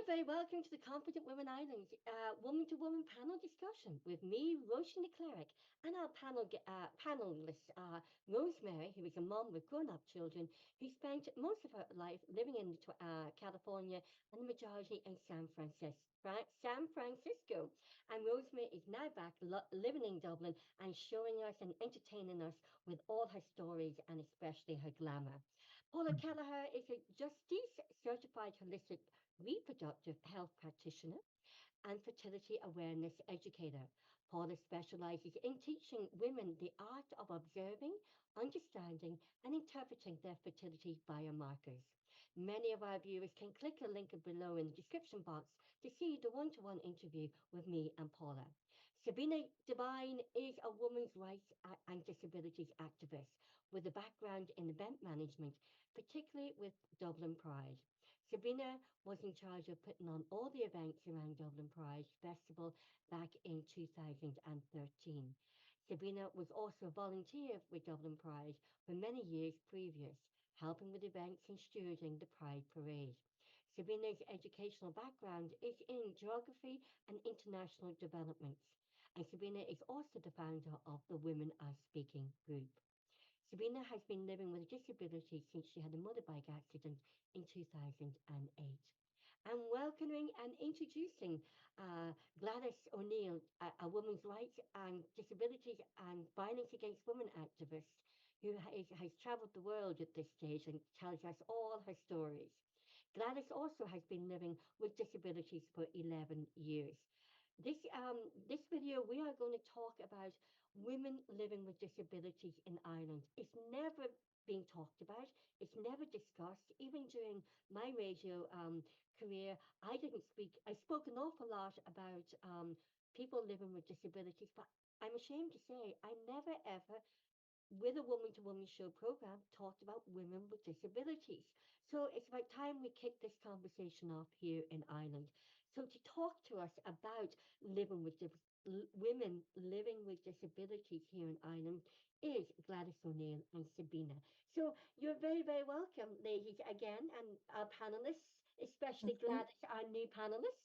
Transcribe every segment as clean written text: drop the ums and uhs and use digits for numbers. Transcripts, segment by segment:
very welcome to the Confident Women Island woman to woman panel discussion with me, Roisin Cleric, and our panelists are Rosemary, who is a mom with grown up children who spent most of her life living in California and the majority in San Francisco. And Rosemary is now back living in Dublin and showing us and entertaining us with all her stories and especially her glamour. Paula Kelleher is a Justice certified holistic reproductive health practitioner and fertility awareness educator. Paula specializes in teaching women the art of observing, understanding, and interpreting their fertility biomarkers. Many of our viewers can click a link below in the description box to see the one to one interview with me and Paula. Sabrina Devine is a women's rights and disabilities activist with a background in event management, particularly with Dublin Pride. Sabrina was in charge of putting on all the events around Dublin Pride Festival back in 2013. Sabrina was also a volunteer with Dublin Pride for many years previous, helping with events and stewarding the Pride Parade. Sabrina's educational background is in geography and international developments, and Sabrina is also the founder of the Women Are Speaking group. Sabrina has been living with a disability since she had a motorbike accident in 2008. I'm welcoming and introducing Gladys O'Neill, a women's rights and disabilities and violence against women activist who has travelled the world at this stage and tells us all her stories. Gladys also has been living with disabilities for 11 years. This video, we are going to talk about women living with disabilities in Ireland. It's never been talked about. It's never discussed. Even during my radio career, I didn't speak. I spoke an awful lot about people living with disabilities, but I'm ashamed to say I never ever with a woman to woman show program talked about women with disabilities. So it's about time we kick this conversation off here in Ireland. So to talk to us about living with women living with disabilities here in Ireland is Gladys O'Neill and Sabina. So you're very, very welcome, ladies, again, and our panelists, especially Thank you. Gladys, our new panelist.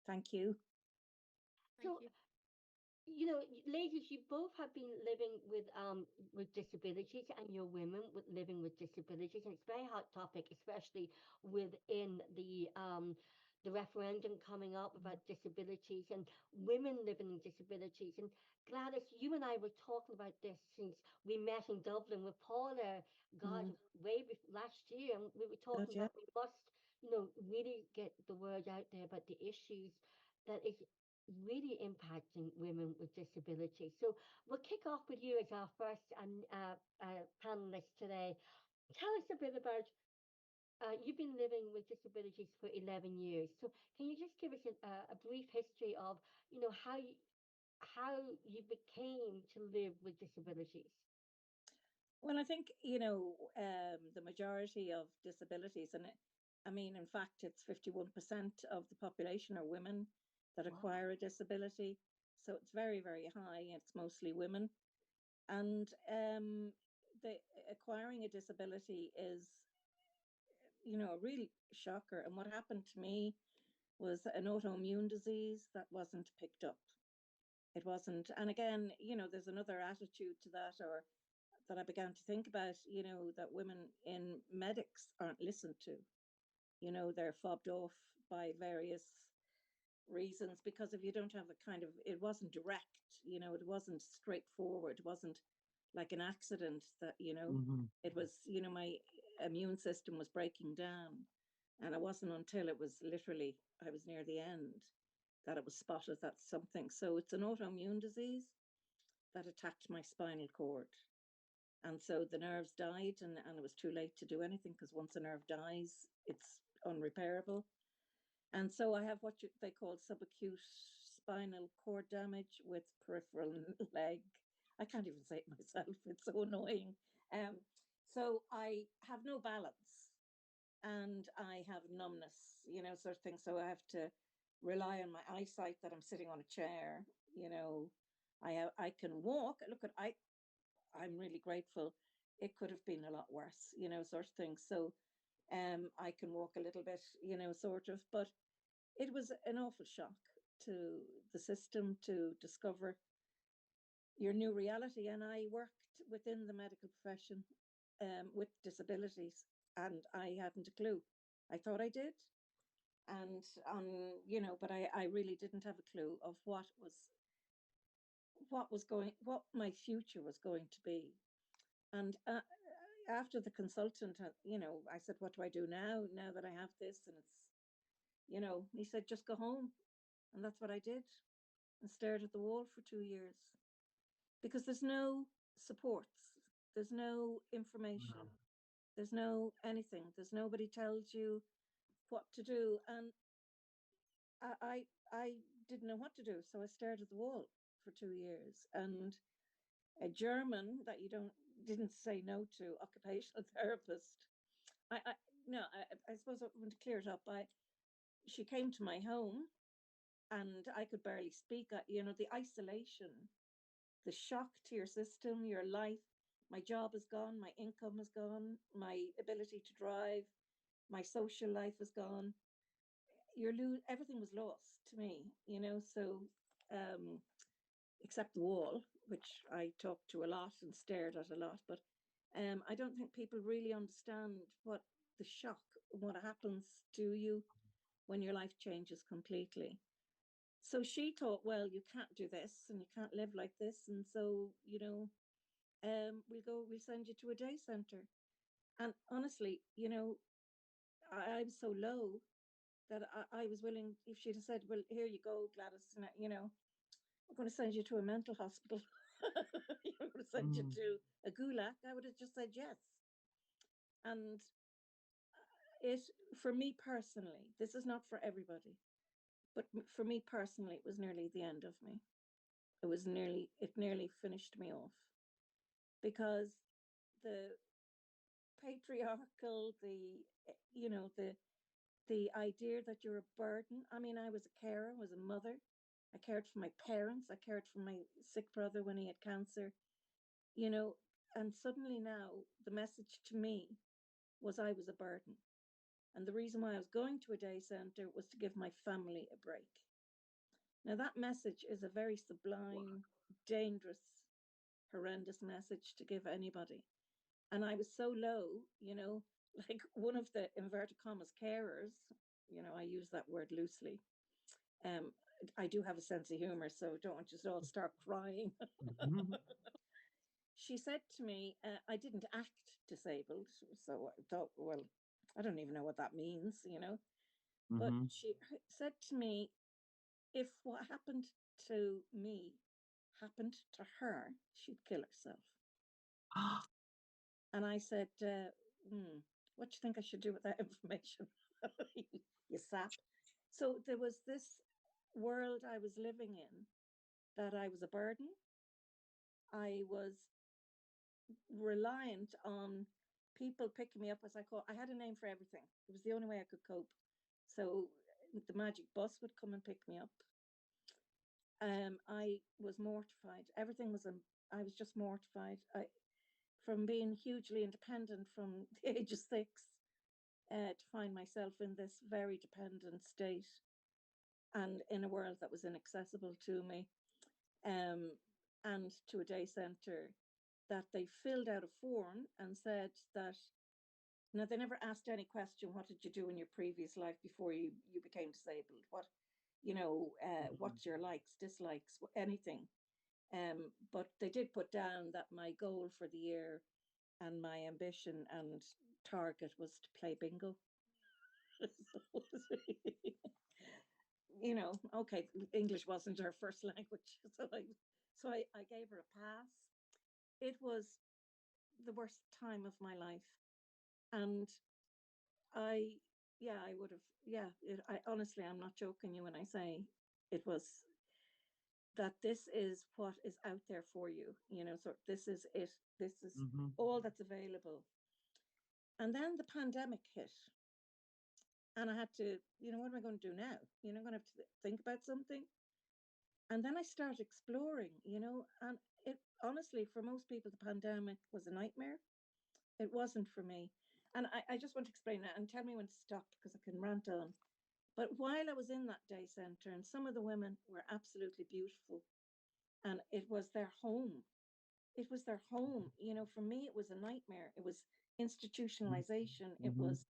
Thank you. So Thank you. ladies, you both have been living with disabilities, and you're women with living with disabilities, and it's a very hot topic, especially within the referendum coming up about disabilities and women living in disabilities. And Gladys, you and I were talking about this since we met in Dublin with Paula, God, Mm. way before last year, and we were God, talking yeah. about we must, really get the word out there about the issues that is really impacting women with disabilities. So we'll kick off with you as our first panelist today. Tell us a bit about you've been living with disabilities for 11 years. So can you just give us a brief history of how you became to live with disabilities? Well, I think, the majority of disabilities, and I mean, in fact, it's 51% of the population are women that Wow. acquire a disability. So it's very, very high. It's mostly women. And the acquiring a disability is, a real shocker. And what happened to me was an autoimmune disease that wasn't picked up. It wasn't. And again, there's another attitude to that, or that I began to think about, that women in medics aren't listened to. They're fobbed off by various reasons, because if you don't have a kind of, it wasn't direct, it wasn't straightforward, it wasn't like an accident that, it was, my immune system was breaking down. And it wasn't until it was literally, I was near the end, that it was spotted that something. So it's an autoimmune disease that attacked my spinal cord. And so the nerves died, and it was too late to do anything, because once a nerve dies, it's unrepairable. And so I have what they call subacute spinal cord damage with peripheral leg. I can't even say it myself. It's so annoying. So I have no balance, and I have numbness, sort of thing. So I have to rely on my eyesight, that I'm sitting on a chair. I can walk. Look at I'm really grateful. It could have been a lot worse, sort of thing. So I can walk a little bit, sort of, but it was an awful shock to the system to discover your new reality. And I worked within the medical profession with disabilities, and I hadn't a clue. I thought I did. And, but I really didn't have a clue of what my future was going to be. And after the consultant, I said, what do I do now that I have this? And it's, he said, just go home. And that's what I did, and stared at the wall for 2 years, because there's no supports, there's no information, there's no anything, there's nobody tells you what to do. And I didn't know what to do, so I stared at the wall for 2 years. And a German that didn't say no to, occupational therapist. I suppose I want to clear it up. She came to my home, and I could barely speak. The isolation, the shock to your system, your life. My job is gone, my income is gone, my ability to drive, my social life is gone. Everything was lost to me, so except the wall, which I talked to a lot and stared at a lot. But I don't think people really understand what the shock, what happens to you when your life changes completely. So she thought, well, you can't do this and you can't live like this. And so, we'll send you to a day centre. And honestly, I was so low that I was willing, if she'd have said, well, here you go, Gladys, we're going to send you to a mental hospital. We're going to send you to a gulag, I would have just said yes. And for me personally, this is not for everybody, but for me personally, it was nearly the end of me. It nearly finished me off, because the patriarchal, the idea that you're a burden. I mean, I was a carer, I was a mother. I cared for my parents. I cared for my sick brother when he had cancer, and suddenly now the message to me was I was a burden. And the reason why I was going to a day centre was to give my family a break. Now, that message is a very sublime, dangerous, horrendous message to give anybody. And I was so low, like one of the inverted commas carers, I use that word loosely. I do have a sense of humor, so don't just all start crying. She said to me, I didn't act disabled. So I thought, well, I don't even know what that means, But she said to me, if what happened to me happened to her, she'd kill herself. And I said, what do you think I should do with that information? You sap. So there was this world I was living in, that I was a burden. I was reliant on people picking me up, as I had a name for everything. It was the only way I could cope. So the magic bus would come and pick me up. I was mortified. I was just mortified. From being hugely independent from the age of 6, to find myself in this very dependent state, and in a world that was inaccessible to me, and to a day centre that they filled out a form and said that, now they never asked any question, what did you do in your previous life before you became disabled? What's your likes, dislikes, anything. But they did put down that my goal for the year and my ambition and target was to play bingo. Okay, English wasn't her first language, so I gave her a pass. It was the worst time of my life, and I would have, I honestly, I'm not joking you when I say it was that this is what is out there for you, so this is it. This is all that's available. And then the pandemic hit, and I had to, what am I going to do now? I'm going to have to think about something. And then I started exploring, and it honestly, for most people, the pandemic was a nightmare. It wasn't for me. And I just want to explain that, and tell me when to stop, because I can rant on. But while I was in that day centre, and some of the women were absolutely beautiful, and it was their home. It was their home. You know, for me, it was a nightmare. It was institutionalization. It Mm-hmm. was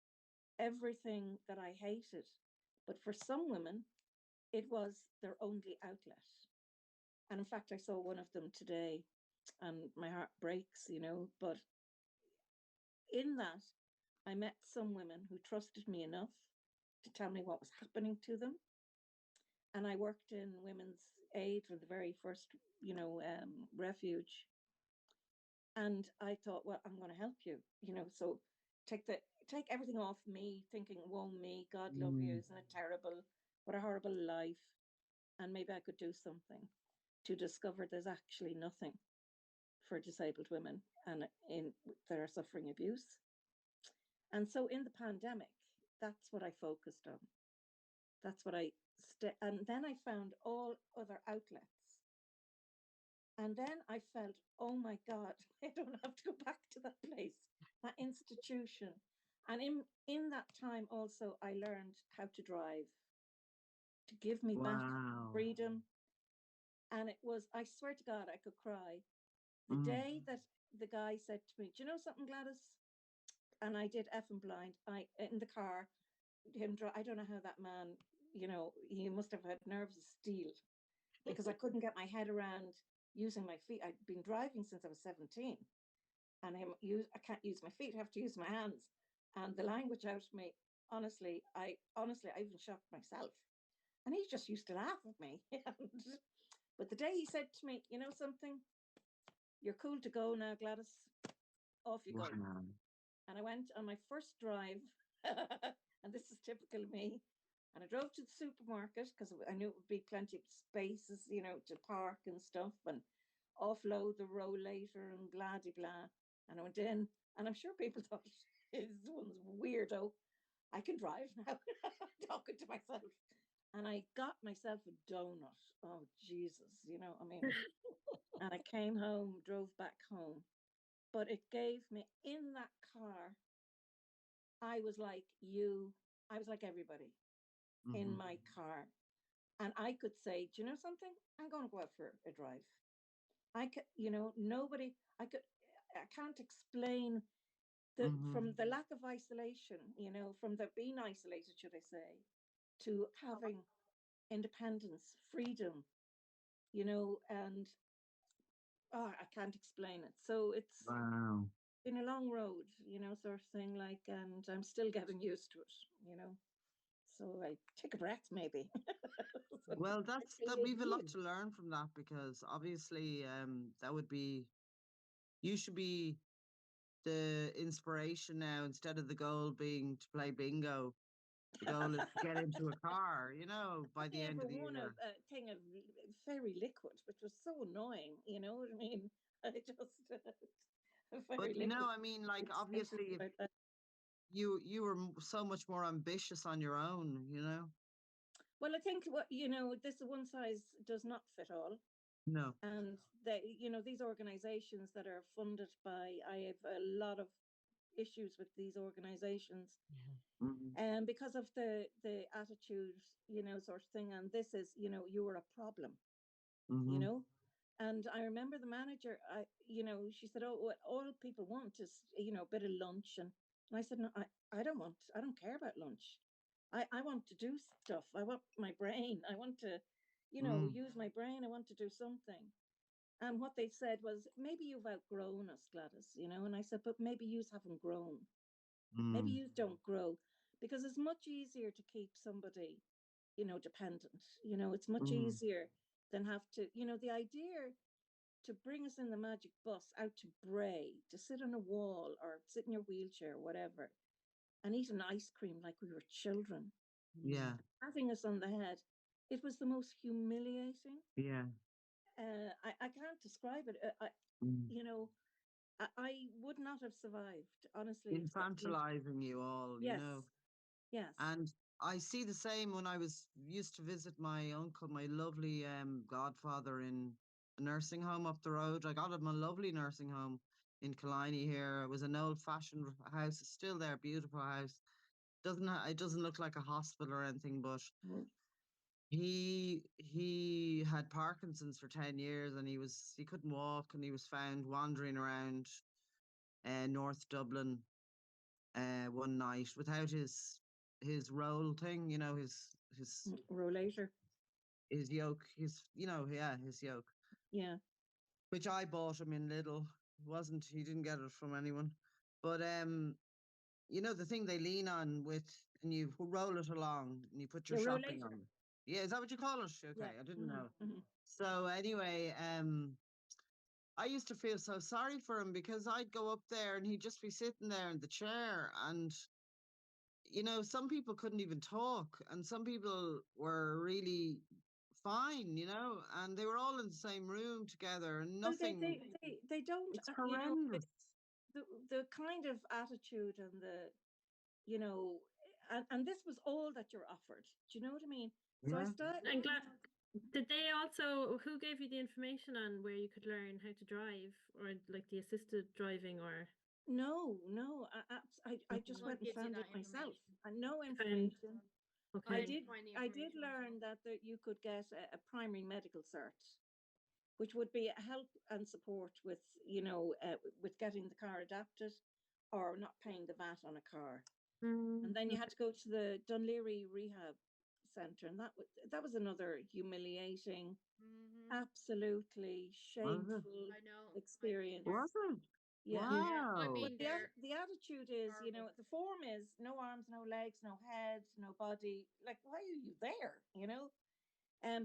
everything that I hated. But for some women, it was their only outlet. And in fact, I saw one of them today, and my heart breaks, you know. But in that, I met some women who trusted me enough to tell me what was happening to them. And I worked in women's aid for the very first, refuge. And I thought, well, I'm going to help you, so take the take everything off me, thinking, whoa, me, God love you, isn't it terrible? What a horrible life. And maybe I could do something to discover there's actually nothing for disabled women and in that are suffering abuse. And so in the pandemic, that's what I focused on. That's what and then I found all other outlets. And then I felt, oh my God, I don't have to go back to that place, that institution. And in that time also, I learned how to drive, to give me back freedom. And it was, I swear to God, I could cry. The day that the guy said to me, do you know something, Gladys? And I did effing blind. In the car, I don't know how that man, he must have had nerves of steel, because I couldn't get my head around using my feet. I'd been driving since I was 17, and I can't use my feet. I have to use my hands. And the language out of me, honestly, I even shocked myself. And he just used to laugh at me. But the day he said to me, you know something, you're cool to go now, Gladys. Off you go. And I went on my first drive, and this is typical of me. And I drove to the supermarket because I knew it would be plenty of spaces, to park and stuff, and offload the row later and blah, de blah. And I went in, and I'm sure people thought, this one's weirdo. I can drive now, talking to myself. And I got myself a donut. Oh, Jesus, and I came home, drove back home. But it gave me, in that car, I was like everybody in my car. And I could say, do you know something? I'm going to go out for a drive. I could, nobody, I can't explain from the lack of isolation, from the being isolated, should I say, to having independence, freedom, and I can't explain it. So it's been a long road, sort of thing, like, and I'm still getting used to it. So I take a breath, maybe. Well, we've a lot to learn from that, because obviously you should be the inspiration now, instead of the goal being to play bingo. The goal is to get into a car, by the end of the year. A thing of fairy liquid, which was so annoying, you know what I mean? I just but like, obviously you were so much more ambitious on your own, Well, I think this one size does not fit all. No. And these organizations that are funded by, I have a lot of issues with these organizations. And because of the attitude, sort of thing. And this is, you were a problem, And I remember the manager, she said, oh, what all people want is, a bit of lunch. And I said, no, I don't care about lunch. I want to do stuff. I want my brain. I want to, use my brain. I want to do something. And what they said was, maybe you've outgrown us, Gladys, And I said, but maybe you haven't grown. Maybe you don't grow, because it's much easier to keep somebody, dependent. It's much easier than have to, the idea to bring us in the magic bus out to Bray, to sit on a wall or sit in your wheelchair, whatever, and eat an ice cream like we were children. Yeah. Having us on the head. It was the most humiliating. Yeah. I can't describe it. I would not have survived, honestly. Infantilizing you all, yes. Yes. And I see the same when I used to visit my uncle, my lovely godfather, in a nursing home up the road. I got him a lovely nursing home in Killiney here. It was an old-fashioned house. It's still there, beautiful house. it doesn't look like a hospital or anything, but Mm. he had Parkinson's for 10 years, and he couldn't walk, and he was found wandering around North Dublin one night without his roll thing, his Rollator. his yoke, his yoke, Yeah. which I bought him in Lidl. He didn't get it from anyone. But the thing they lean on and you roll it along and you put your shopping rollator. on it. Yeah, is that what you call it? Okay, Yeah. I didn't know. Mm-hmm. So anyway, I used to feel so sorry for him, because I'd go up there and he'd just be sitting there in the chair, and some people couldn't even talk, and some people were really fine, and they were all in the same room together, and Well, nothing. they don't, It's horrendous. the kind of attitude and and this was all that you're offered. Do you know what I mean? So I Yeah. started. And did they also, who gave you the information on where you could learn how to drive, or like the assisted driving, or? No, I just What went and gives you found that it myself. information? And no Found- information. Okay. I did learn that you could get a primary medical cert, which would be a help and support with with getting the car adapted, or not paying the VAT on a car. And then you had to go to the Dunleary Rehab Centre, and that was another humiliating, absolutely shameful I know. experience. Was it? Yeah. Wow. Yeah, I But mean, they're the attitude is, horrible. the form is no arms, no legs, no head, no body. Like, why are you there?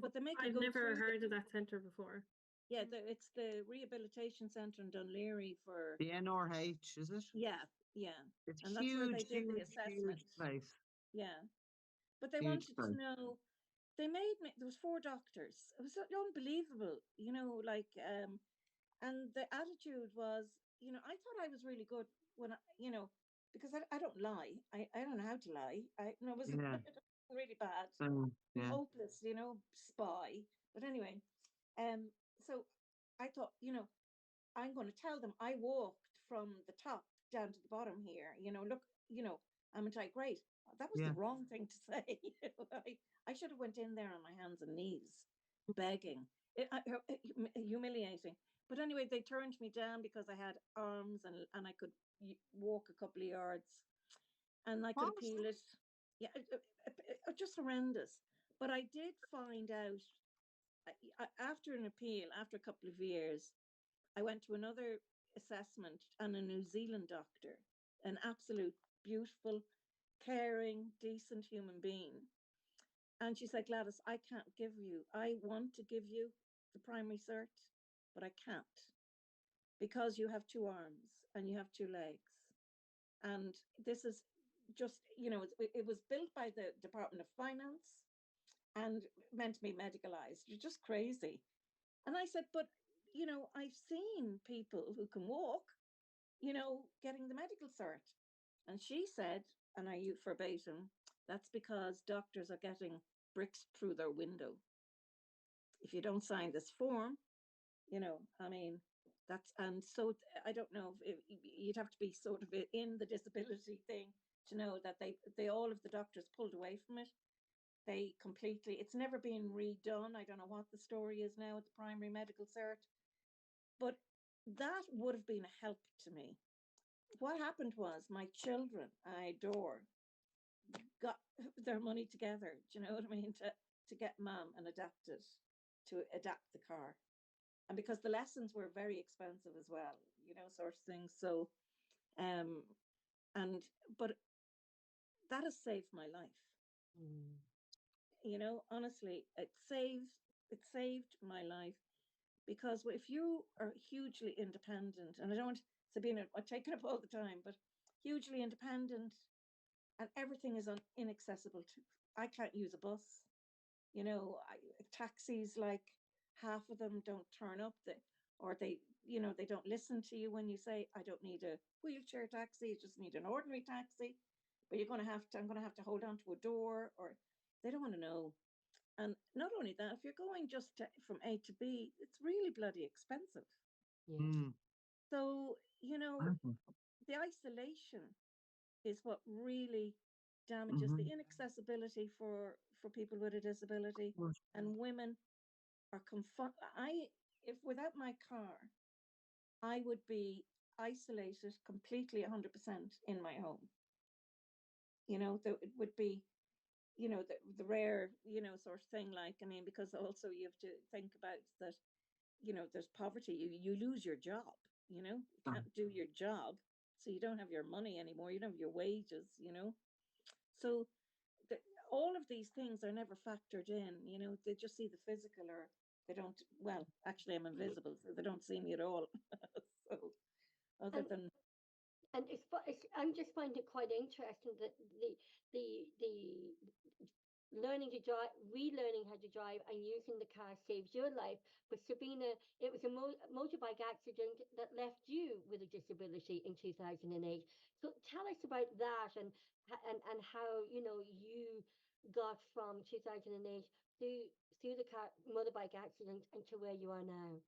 But they make you I've go never through heard of that centre before. it's the rehabilitation centre in Dunleary for. The NRH, is it? Yeah. It's And that's where they huge, did the huge, assessment. huge place. Yeah. But they Huge wanted to place. know. They made me. There was 4 doctors. It was unbelievable. And the attitude was, I thought I was really good when because I don't lie. I don't know how to lie. I was Yeah. really bad, Yeah. hopeless, spy. But anyway, so I thought, I'm going to tell them I walked from the top down to the bottom here. Look, I'm a type great. That was Yeah. the wrong thing to say. I should have went in there on my hands and knees, begging, humiliating. But anyway, they turned me down because I had arms and I could walk a couple of yards, and I could What? appeal it. Yeah, just horrendous. But I did find out after an appeal, after a couple of years, I went to another assessment, and a New Zealand doctor, an absolute beautiful, caring, decent human being. And she said, Gladys, I want to give you the primary cert, but I can't, because you have 2 arms and you have 2 legs. And this is just, it was built by the Department of Finance and meant to be medicalized. You're just crazy. And I said, but, I've seen people who can walk, getting the medical cert. And she said, and I use verbatim, that's because doctors are getting bricks through their window. If you don't sign this form, and so I don't know if you'd have to be sort of in the disability thing to know that they all of the doctors pulled away from it. They completely, it's never been redone. I don't know what the story is now at the primary medical cert, but that would have been a help to me. What happened was my children, I adore, got their money together. Do you know what I mean? To get mom and adapt the car. And because the lessons were very expensive as well, sort of thing. So, but that has saved my life. Honestly, it saved my life, because if you are hugely independent, and I don't, Sabina, I'm taking up all the time, but hugely independent, and everything is inaccessible to. I can't use a bus. Taxis, like half of them don't turn up. They don't listen to you when you say, I don't need a wheelchair taxi. I just need an ordinary taxi. But I'm going to have to hold on to a door, or they don't want to know. And not only that, if you're going just from A to B, it's really bloody expensive. Yeah. So, the isolation is what really damages the inaccessibility for people with a disability, and women are if without my car, I would be isolated completely 100% in my home. You know, it would be, you know, the rare, you know, sort of thing, like, I mean, because also you have to think about that, you know, there's poverty, you lose your job, you know, you can't do your job, so you don't have your money anymore, you don't have your wages, you know. So all of these things are never factored in, you know, they just see the physical, or they don't, well, actually I'm invisible, so they don't see me at all. So other And than I'm just find it quite interesting that the learning to drive, relearning how to drive, and using the car saves your life. But Sabina, it was a motorbike accident that left you with a disability in 2008. So tell us about that, and how, you know, you got from 2008 through the car motorbike accident and to where you are now.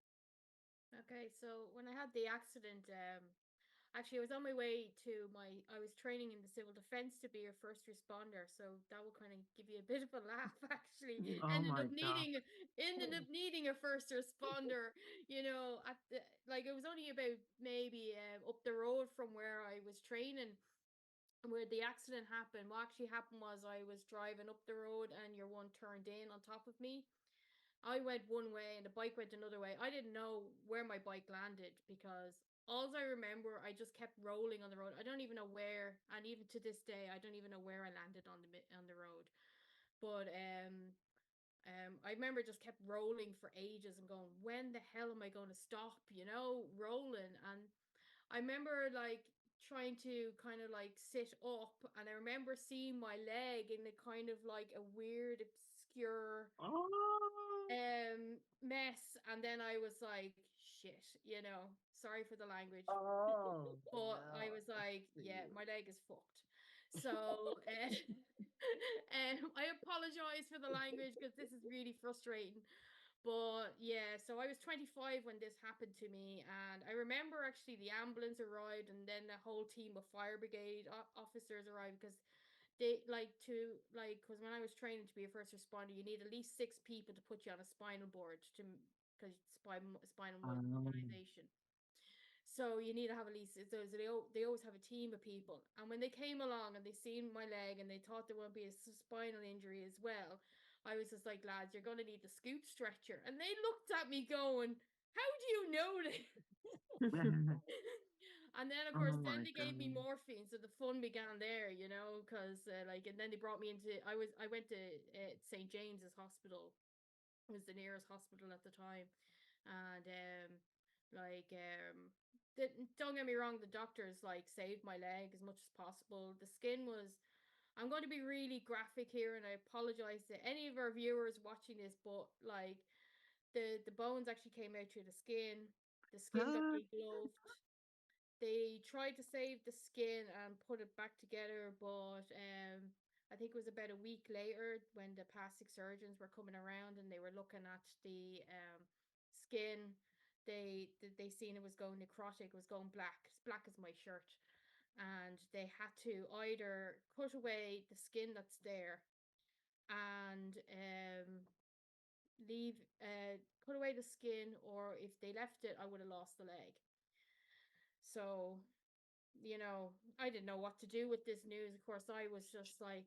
Okay, so when I had the accident, actually, I was on my way to I was training in the civil defense to be a first responder, so that will kind of give you a bit of a laugh. Actually, Oh ended my up God. needing a first responder. You know, like it was only about maybe up the road from where I was training, where the accident happened. What actually happened was I was driving up the road, and your one turned in on top of me. I went one way and the bike went another way. I didn't know where my bike landed, because all I remember, I just kept rolling on the road. I don't even know where, and even to this day, I don't even know where I landed on the road. But I remember just kept rolling for ages and going, when the hell am I going to stop? You know, rolling. And I remember like trying to kind of like sit up, and I remember seeing my leg in a kind of like a weird, obscure Oh, mess, and then I was like, shit, you know, sorry for the language, oh, but I no. was like, yeah, my leg is fucked. So I apologize for the language, because this is really frustrating. But yeah, so I was 25 when this happened to me, and I remember actually the ambulance arrived, and then the whole team of fire brigade officers arrived, because they because when I was training to be a first responder, you need at least 6 people to put you on a spinal board, to because spinal Um, mobilization. So you need to have at least, so they always have a team of people. And when they came along and they seen my leg and they thought there would be a spinal injury as well, I was just like, lads, you're going to need the scoot stretcher. And they looked at me going, how do you know this? And then, of oh course, my then they gave me God. morphine, so the fun began there, you know, because and then they brought me into. I went to St. James's Hospital. It was the nearest hospital at the time, and like don't get me wrong, the doctors like saved my leg as much as possible. The skin was. I'm going to be really graphic here, and I apologize to any of our viewers watching this, but like the bones actually came out through the skin. The skin got degloved. They tried to save the skin and put it back together, but I think it was about a week later when the plastic surgeons were coming around and they were looking at the skin. They seen it was going necrotic, it was going black, as black as my shirt, and they had to either cut away the skin that's there and leave cut away the skin, or if they left it, I would have lost the leg. So, you know, I didn't know what to do with this news. Of course, I was just like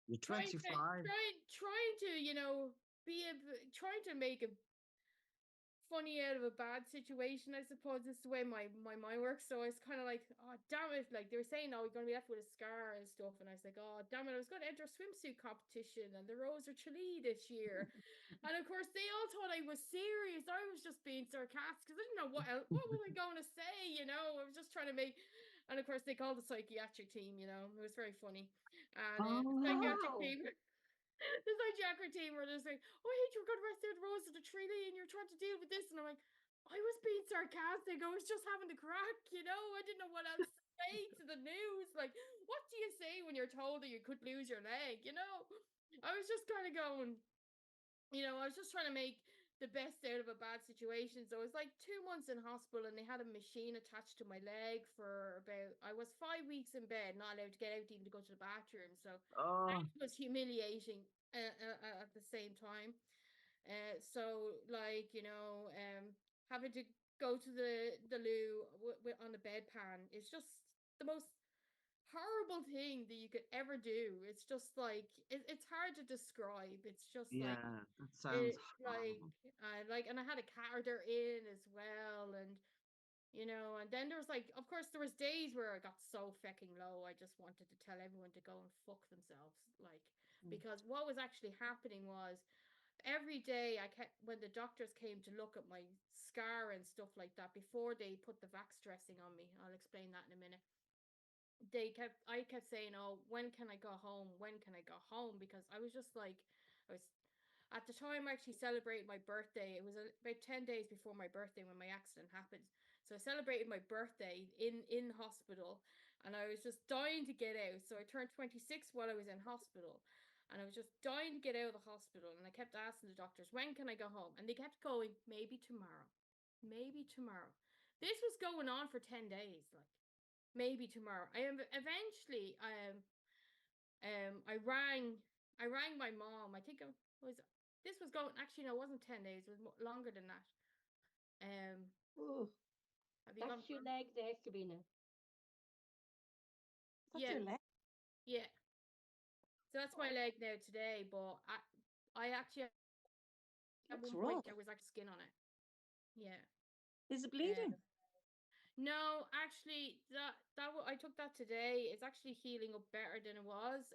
You're 25. trying to, you know, trying to make a funny out of a bad situation. I suppose it's the way my mind works. So it's kind of like, oh damn it! Like they were saying, oh, we're gonna be left with a scar and stuff, and I was like, oh damn it! I was going to enter a swimsuit competition, and the Rose of Tralee this year. And of course, they all thought I was serious. I was just being sarcastic, because I didn't know what was I going to say. You know, I was just trying to make. And of course, they called the psychiatric team. You know, it was very funny. And the Oh, psychiatric Wow. team, the psychiatric team were just like, "Oh, I hate you got arrested at Rose of the Treaty, and you're trying to deal with this." And I'm like, I was being sarcastic. I was just having the crack. You know, I didn't know what else to say to the news. Like, what do you say when you're told that you could lose your leg? You know, I was just kind of going. You know, I was just trying to make the best out of a bad situation. So it was like 2 months in hospital, and they had a machine attached to my leg for about, I was 5 weeks in bed, not allowed to get out even to go to the bathroom. So Oh, that was humiliating at the same time. So like, having to go to the loo on the bedpan is just the most horrible thing that you could ever do. It's just like it's hard to describe. It's just like yeah, that sounds like horrible. and I had a catheter in as well, and and then there was like, of course, there was days where I got so fucking low, I just wanted to tell everyone to go and fuck themselves, like, because what was actually happening was every day I kept, when the doctors came to look at my scar and stuff like that before they put the vax dressing on me, I'll explain that in a minute. I kept saying, oh, when can I go home, when can I go home, because I was just like, I was at the time I actually celebrated my birthday. It was about 10 days before my birthday when my accident happened, so I celebrated my birthday in hospital, and I was just dying to get out. So I turned 26 while I was in hospital, and I was just dying to get out of the hospital, and I kept asking the doctors, when can I go home, and they kept going, maybe tomorrow, maybe tomorrow. This was going on for 10 days, like, maybe tomorrow. I am eventually I rang my mom. I think it was, this was going, actually no, it wasn't 10 days, it was longer than that. Oh, Have you gone? That's your leg there, Sabina. that's Yeah, your leg. yeah. So that's my leg now today, but I actually at Looks one point rough. there was like skin on it. Yeah. Is it bleeding? No, actually, I took that today. It's actually healing up better than it was.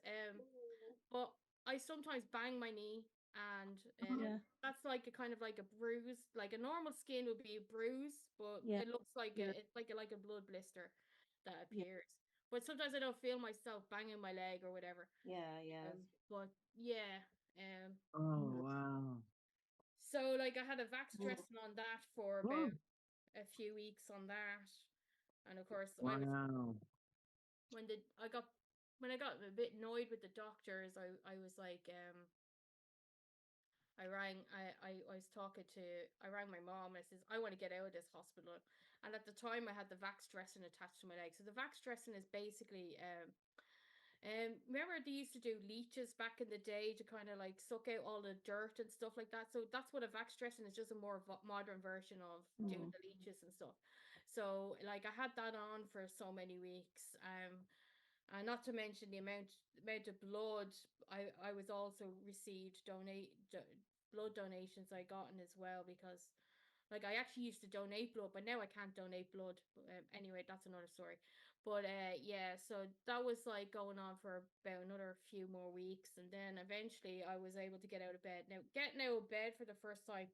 But I sometimes bang my knee, and Yeah. that's like a kind of like a bruise. Like a normal skin would be a bruise, but Yeah. it looks like Yeah. it's like a blood blister that Yeah. appears. But sometimes I don't feel myself banging my leg or whatever. Yeah. Yeah. But yeah, Oh, wow. so like I had a vax Mm. dressing on that for Oh, about a few weeks on that, and of course I was wow. when the when I got a bit annoyed with the doctors, I was like, I rang I rang my mom, and I says, I want to get out of this hospital. And at the time I had the vax dressing attached to my leg. So the vax dressing is basically remember they used to do leeches back in the day to kind of like suck out all the dirt and stuff like that. So that's what a vax dressing is, just a more modern version of doing the leeches and stuff. So like I had that on for so many weeks. And not to mention the amount of blood I was also received blood donations I gotten as well, because like I actually used to donate blood, but now I can't donate blood. Anyway, that's another story. But yeah, so that was like going on for about another few more weeks, and then eventually I was able to get out of bed. Now, getting out of bed for the first time,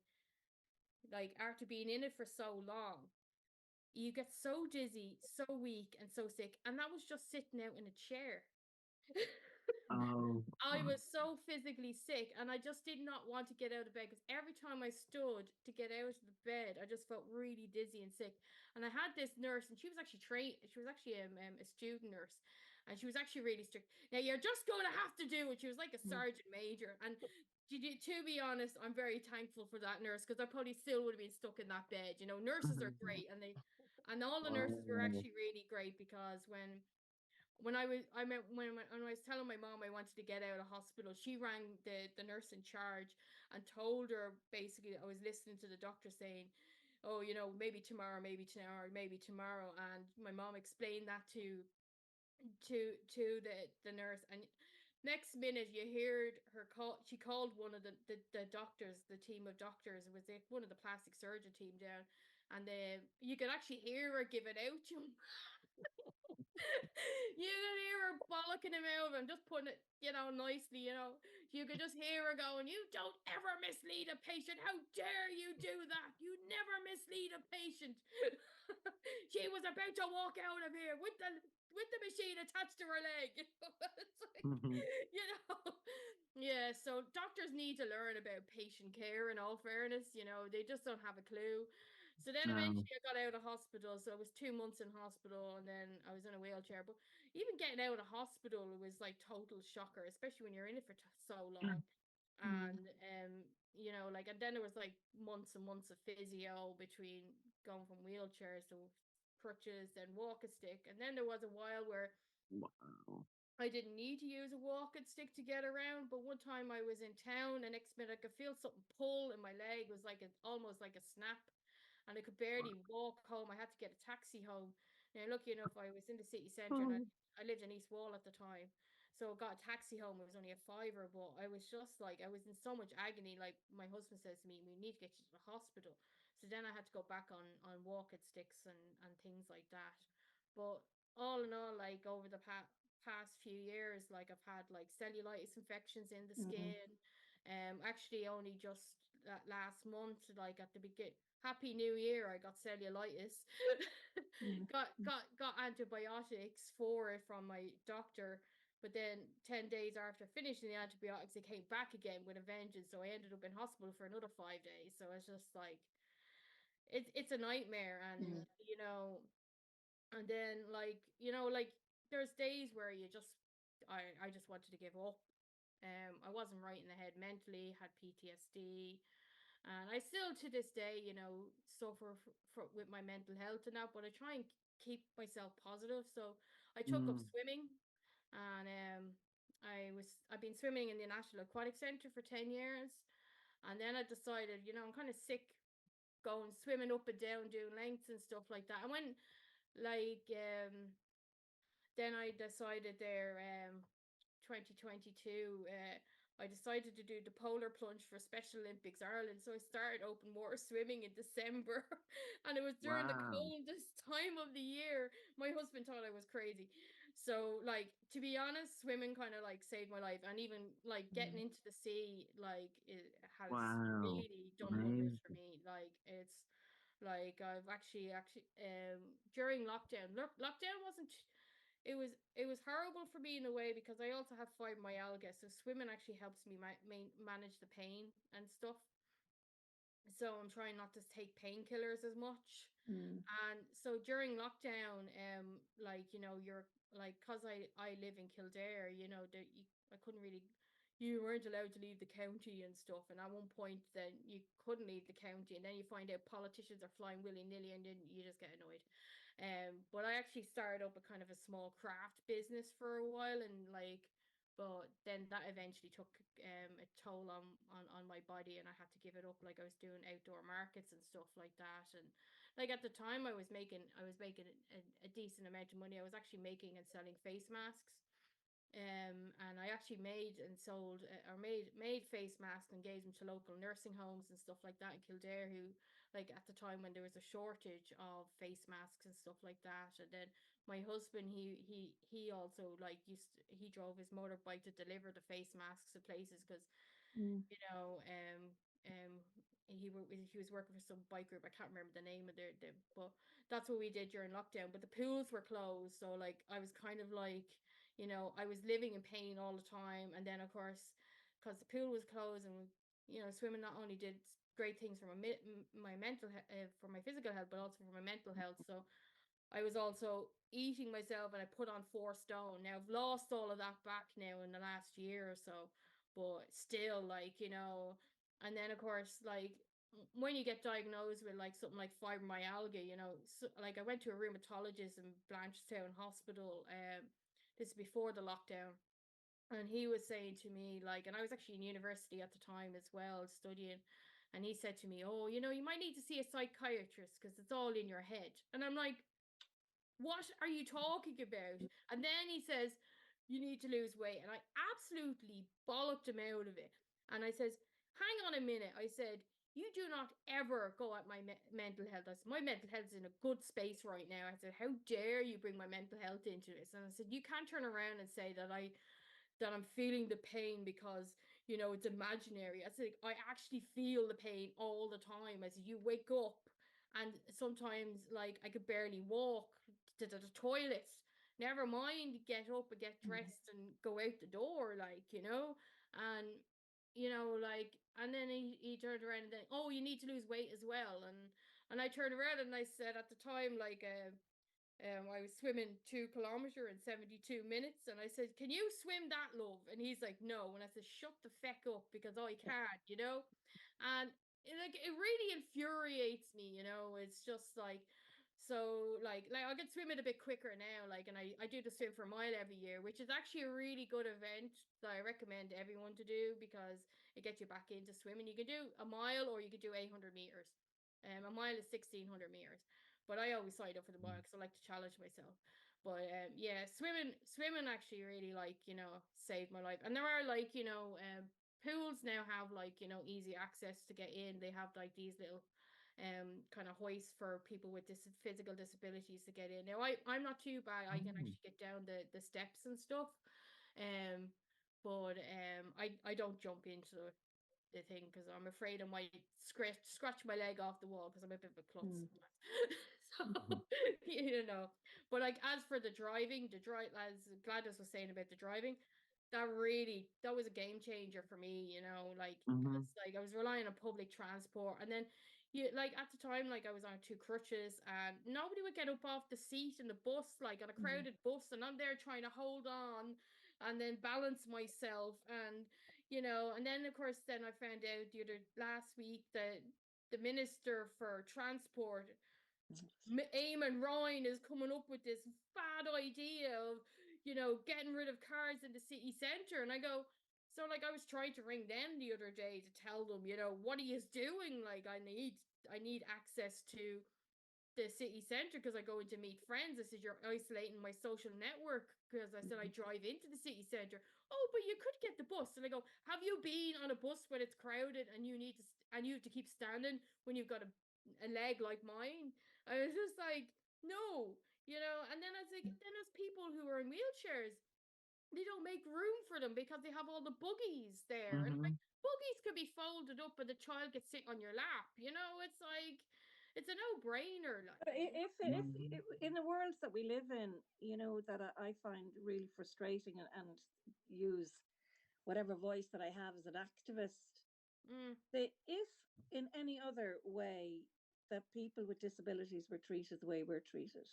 like after being in it for so long, you get so dizzy, so weak, and so sick, and that was just sitting out in a chair. Oh, I was so physically sick, and I just did not want to get out of bed, because every time I stood to get out of the bed, I just felt really dizzy and sick. And I had this nurse, and she was actually trained. She was actually a student nurse, and she was actually really strict. Now you're just going to have to do it. She was like a sergeant major, and to be honest, I'm very thankful for that nurse, because I probably still would have been stuck in that bed. Nurses are great, and all the nurses were wow. actually really great, because when I was telling my mom I wanted to get out of hospital, she rang the nurse in charge and told her basically I was listening to the doctor saying, oh, maybe tomorrow, maybe tomorrow, maybe tomorrow. And my mom explained that to the nurse, and next minute you heard her call. She called one of the doctors, the team of doctors. It was one of the plastic surgeon team down, and you could actually hear her give it out to him. You could hear her bollocking him out and just putting it, nicely, You could just hear her going, you don't ever mislead a patient. How dare you do that? You never mislead a patient. She was about to walk out of here with the machine attached to her leg. It's like, yeah, so doctors need to learn about patient care, in all fairness. They just don't have a clue. So then eventually I got out of hospital. So it was 2 months in hospital, and then I was in a wheelchair. But even getting out of hospital was like total shocker, especially when you're in it for so long. And like, and then there was like months and months of physio between going from wheelchairs to crutches and walking stick. And then there was a while where Wow. I didn't need to use a walking stick to get around, but one time I was in town, and next minute I could feel something pull in my leg. It was like almost like a snap, and I could barely walk home. I had to get a taxi home. Now, lucky enough, I was in the city centre, and I lived in East Wall at the time, so I got a taxi home. It was only a fiver, but I was just like, I was in so much agony. Like my husband says to me, "We need to get you to the hospital." So then I had to go back on walking sticks and things like that. But all in all, like over the past few years, like I've had like cellulitis infections in the skin. Actually only just that last month, like at the begin Happy New Year, I got cellulitis. got antibiotics for it from my doctor, but then 10 days after finishing the antibiotics, it came back again with a vengeance. So I ended up in hospital for another 5 days. So it's just like it's a nightmare. And you know, and then like, you know, like there's days where you just I just wanted to give up. I wasn't right in the head mentally, had PTSD, and I still to this day, you know, suffer with my mental health and that, but I try and keep myself positive. So I took up swimming, and I've been swimming in the National Aquatic Centre for 10 years, and then I decided, you know, I'm kind of sick going swimming up and down doing lengths and stuff like that. And when like then I decided there 2022 I decided to do the polar plunge for Special Olympics Ireland. So I started open water swimming in December, and it was during the coldest time of the year. My husband thought I was crazy. So like, to be honest, swimming kind of like saved my life, and even like getting into the sea, like it has really done wonders for me. Like it's like I've actually during lockdown wasn't, it was horrible for me in a way, because I also have fibromyalgia, so swimming actually helps me manage the pain and stuff. So I'm trying not to take painkillers as much. And so during lockdown, like, you know, you're like, cause I live in Kildare, you know, I couldn't really, you weren't allowed to leave the county and stuff. And at one point then you couldn't leave the county, and then you find out politicians are flying willy-nilly, and then you just get annoyed. But I actually started up a kind of a small craft business for a while, and like, but then that eventually took a toll on my body, and I had to give it up. Like I was doing outdoor markets and stuff like that, and like at the time I was making a decent amount of money. I was actually making and selling face masks. And I actually made and sold or made face masks and gave them to local nursing homes and stuff like that in Kildare, who, like, at the time when there was a shortage of face masks and stuff like that. And then my husband, he also like he drove his motorbike to deliver the face masks to places, because you know, he was working for some bike group. I can't remember the name of their, but that's what we did during lockdown. But the pools were closed, so like I was kind of like, you know, I was living in pain all the time. And then of course, because the pool was closed, and you know, swimming not only did great things for my mental for my physical health, but also for my mental health. So I was also eating myself, and I put on 4 stone. Now I've lost all of that back now in the last year or so, but still, like, you know. And then of course, like, when you get diagnosed with like something like fibromyalgia, you know, so, like I went to a rheumatologist in Blanchardstown Hospital. This is before the lockdown, and he was saying to me, like, and I was actually in university at the time as well studying, and he said to me, "Oh, you know, you might need to see a psychiatrist because it's all in your head." And I'm like, what are you talking about? And then he says, you need to lose weight. And I absolutely bollocked him out of it. And I says, hang on a minute. I said, you do not ever go at my mental health. I said, my mental health is in a good space right now. I said, how dare you bring my mental health into this? And I said, you can't turn around and say that I'm feeling the pain because, you know, it's imaginary. I said, I actually feel the pain all the time. As you wake up, and sometimes like I could barely walk to the toilet, never mind get up and get dressed and go out the door, like, you know. And you know, like, and then he turned around and then, oh, you need to lose weight as well. And I turned around and I said, at the time, like, I was swimming 2 kilometers in 72 minutes. And I said, can you swim that, love? And he's like, no. And I said, shut the feck up, because I can't, you know. And it really infuriates me, you know. It's just like, so like I can swim it a bit quicker now, like, and I do the swim for a mile every year, which is actually a really good event that I recommend everyone to do, because it gets you back into swimming. You can do a mile or you could do 800 meters. A mile is 1600 meters, but I always sign up for the mile because I like to challenge myself. But yeah, swimming actually really, like, you know, saved my life. And there are, like, you know, pools now have, like, you know, easy access to get in. They have like these little kind of hoists for people with physical disabilities to get in. Now I'm not too bad. I can actually get down the steps and stuff. But I don't jump into the thing because I'm afraid I might scratch my leg off the wall because I'm a bit of a klutz. So you know, but like, as for the driving, as Gladys was saying about the driving, that was a game changer for me, you know, like, because like I was relying on public transport, and then you, like, at the time, like, I was on 2 crutches and nobody would get up off the seat in the bus, like on a crowded bus, and I'm there trying to hold on and then balance myself, and you know, and then of course then I found out the other last week that the Minister for Transport, Eamon Ryan, is coming up with this bad idea of, you know, getting rid of cars in the city centre. And I go, so like, I was trying to ring them the other day to tell them, you know, what are you doing? Like, I need access to the city centre because I go in to meet friends. I said, you're isolating my social network, because I said I drive into the city centre. Oh, but you could get the bus. And I go, have you been on a bus when it's crowded and you need to and you have to keep standing when you've got a leg like mine? I was just like, no, you know. And then I was like, then there's people who are in wheelchairs. They don't make room for them because they have all the buggies there. And like, buggies could be folded up and the child could sit on your lap. You know, it's like, it's a no-brainer. Like, if in the worlds that we live in, you know, that I find really frustrating, and use whatever voice that I have as an activist, if in any other way that people with disabilities were treated the way we're treated,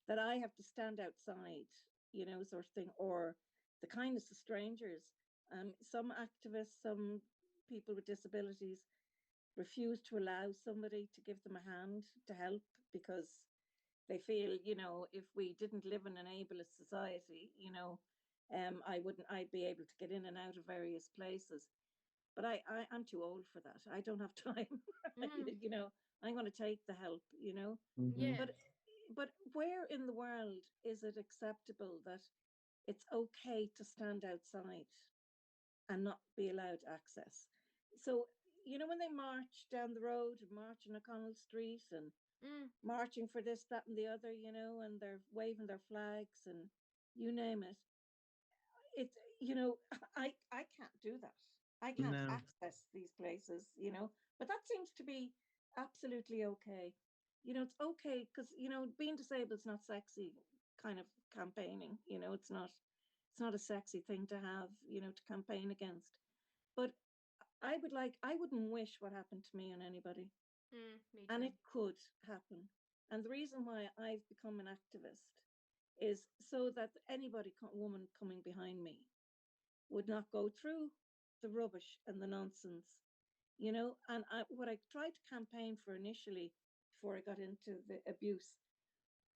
that I have to stand outside, you know, sort of thing, or the kindness of strangers. Some activists, some people with disabilities refuse to allow somebody to give them a hand to help, because they feel, you know, if we didn't live in an ableist society, you know, I'd be able to get in and out of various places. But I'm too old for that. I don't have time. You know, I'm going to take the help, you know. yeah. But where in the world is it acceptable that it's okay to stand outside and not be allowed access? So, you know, when they march down the road and march in O'Connell Street and marching for this, that, and the other, you know, and they're waving their flags and you name it, it's, you know, I can't do that. I can't No. access these places, you know, but that seems to be absolutely okay. You know, it's okay because, you know, being disabled is not sexy kind of campaigning, you know, it's not a sexy thing to have, you know, to campaign against. But I wouldn't wish what happened to me on anybody. Me And too. it could happen. And the reason why I've become an activist is so that anybody, woman coming behind me, would not go through the rubbish and the nonsense, you know. And what I tried to campaign for initially, before I got into the abuse,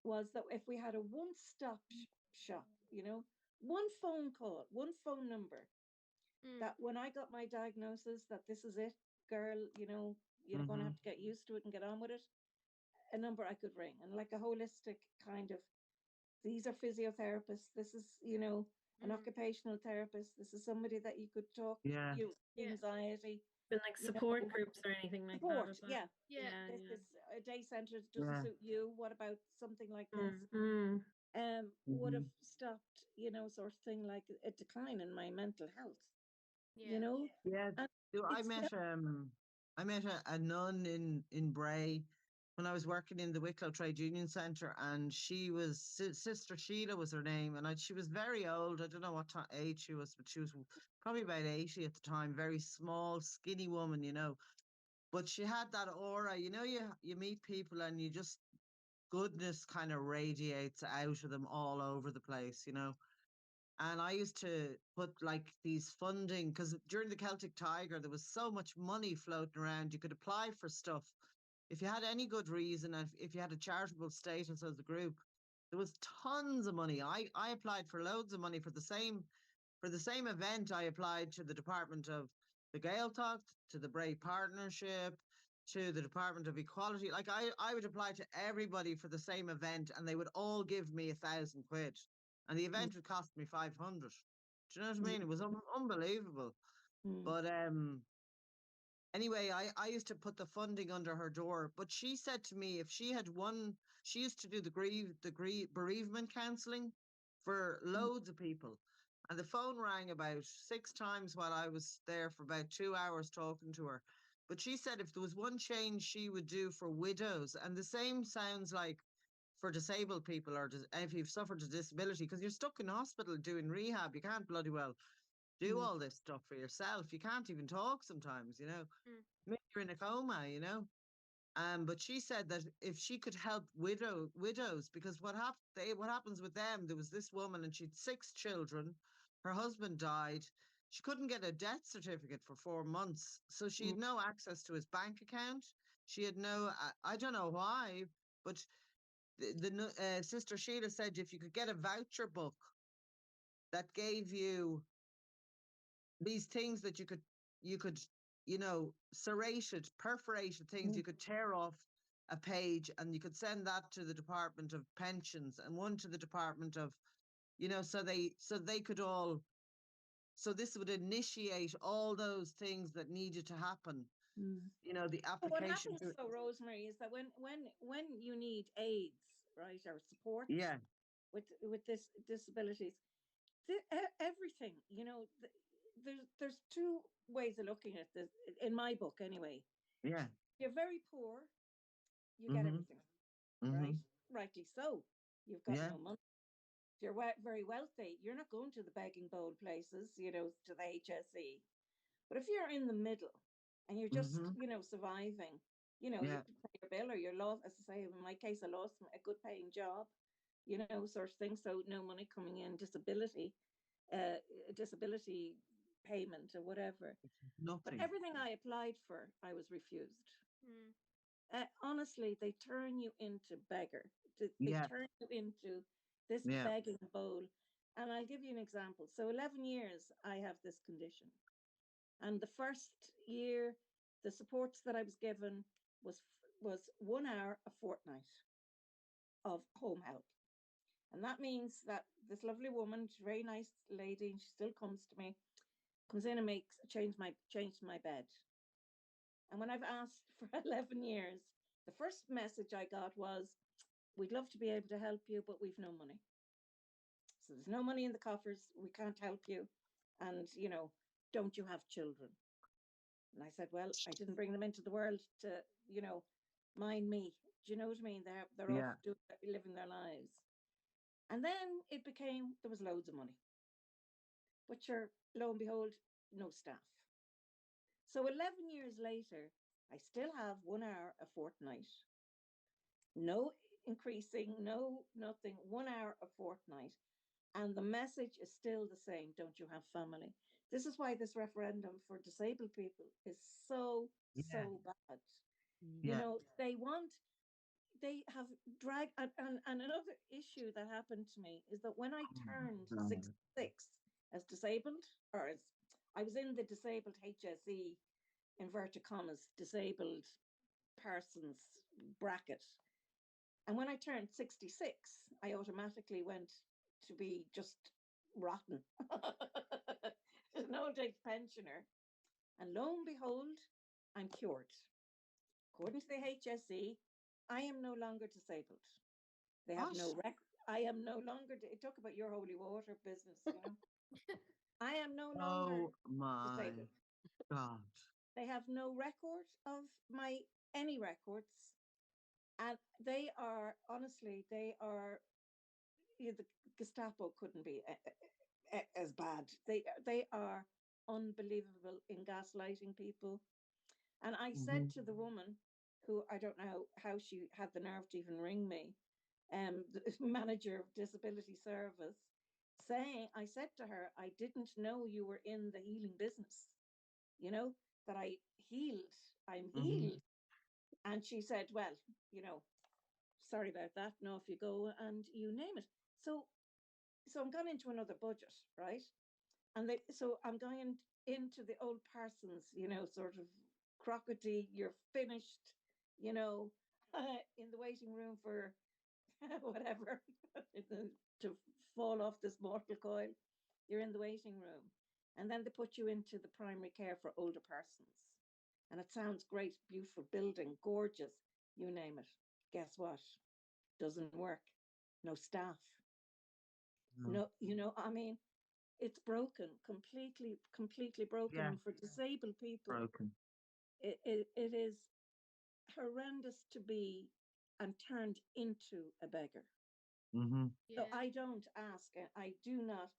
was that if we had a one-stop shop, you know, one phone call, one phone number, that when I got my diagnosis, that this is it, girl, you know, you're going to have to get used to it and get on with it, a number I could ring, and like a holistic kind of, these are physiotherapists, this is, you know, an occupational therapist, this is somebody that you could talk, Yeah. you anxiety, But like you support know, groups or anything like support, that, is that? yeah. Yeah. This is a day center doesn't Yeah. suit you, what about something like this? Would have stopped, you know, sort of thing, like a decline in my mental health, you Yeah. know. Yeah. And I it's met a nun in Bray when I was working in the Wicklow Trade Union Centre, and she was Sister Sheila was her name, and she was very old. I don't know what age she was, but she was probably about 80 at the time. Very small, skinny woman, you know. But she had that aura, you know. You meet people and you just goodness kind of radiates out of them all over the place, you know. And I used to put like these funding, because during the Celtic Tiger, there was so much money floating around. You could apply for stuff if you had any good reason, and if you had a charitable status as a group. There was tons of money. I applied for loads of money for the same event. I applied to the Department of the Gaeltacht, to the Brave Partnership, to the Department of Equality. Like I would apply to everybody for the same event, and they would all give me £1,000, and the event would cost me 500. Do you know what I mean? It was unbelievable. Mm. But anyway, I used to put the funding under her door, but she said to me, if she had won, she used to do the bereavement counselling for loads of people. And the phone rang about 6 times while I was there for about 2 hours talking to her. But she said if there was one change she would do for widows, and the same sounds like for disabled people, or if you've suffered a disability, because you're stuck in hospital doing rehab, you can't bloody well do Mm. all this stuff for yourself. You can't even talk sometimes, you know. Mm. Maybe you're in a coma, you know. But she said that if she could help widows, because what happens with them? There was this woman, and she had 6 children. Her husband died. She couldn't get a death certificate for 4 months, so she had no access to his bank account. She had no, I don't know why, but the Sister Sheila said if you could get a voucher book that gave you these things that you could serrated, perforated things, you could tear off a page, and you could send that to the Department of Pensions and one to the Department of, so they could all, so this would initiate all those things that needed to happen. Mm. The But what application happens though, Rosemary, is that when you need aids, right, or support yeah, with this disabilities, everything, there's two ways of looking at this in my book anyway. yeah, You're very poor, you get mm-hmm, everything, mm-hmm, right? Rightly so. You've got yeah, no money. If you're very wealthy, you're not going to the begging bowl places, to the HSE. But if you're in the middle and you're just, mm-hmm, surviving, you yeah, have to pay your bill, or you're lost, as I say, in my case, I lost a good paying job, sort of thing. So no money coming in, disability payment or whatever. But nothing. everything I applied for, I was refused. Mm. Honestly, they turn you into beggar. They Yeah, turn you into this yeah, begging bowl. And I'll give you an example. So 11 years I have this condition. And the first year, the supports that I was given was 1 hour a fortnight of home help. And that means that this lovely woman, she's a very nice lady, and she still comes to me, comes in and change my bed. And when I've asked for 11 years, the first message I got was, we'd love to be able to help you, but we've no money. So there's no money in the coffers. We can't help you. And, don't you have children? And I said, well, I didn't bring them into the world to, mind me. Do you know what I mean? They're yeah. off living their lives. And then it became, there was loads of money. But lo and behold, no staff. So 11 years later, I still have 1 hour a fortnight. No increasing, no nothing, 1 hour a fortnight. And the message is still the same. Don't you have family? This is why this referendum for disabled people is so bad. Yeah. They have dragged, and another issue that happened to me is that when I turned Oh, 66 as disabled, or as I was in the disabled HSE, inverted commas, disabled persons bracket. And when I turned 66, I automatically went to be just rotten, an old age pensioner. And lo and behold, I'm cured. According to the HSE, I am no longer disabled. They have what? no record. I am no longer, talk about your holy water business, I am no longer Oh my disabled. God. They have no record of any records. And they are, honestly, the Gestapo couldn't be as bad. They are unbelievable in gaslighting people. And I Mm-hmm. said to the woman, who I don't know how she had the nerve to even ring me, the manager of disability service, I said to her, I didn't know you were in the healing business, you know, that I'm healed. And she said, well, you know, sorry about that. No, if you go and you name it. So I'm going into another budget, right? And so I'm going into the old Parsons, you know, sort of crockety, you're finished, you know, in the waiting room for whatever, to fall off this mortal coil. You're in the waiting room. And then they put you into the primary care for older persons. And it sounds great, beautiful building, gorgeous, you name it. Guess what? Doesn't work. No staff. No, you know, I mean, it's broken, completely broken. Yeah. And for disabled people, Broken. It is horrendous to be and turned into a beggar. So I don't ask, I do not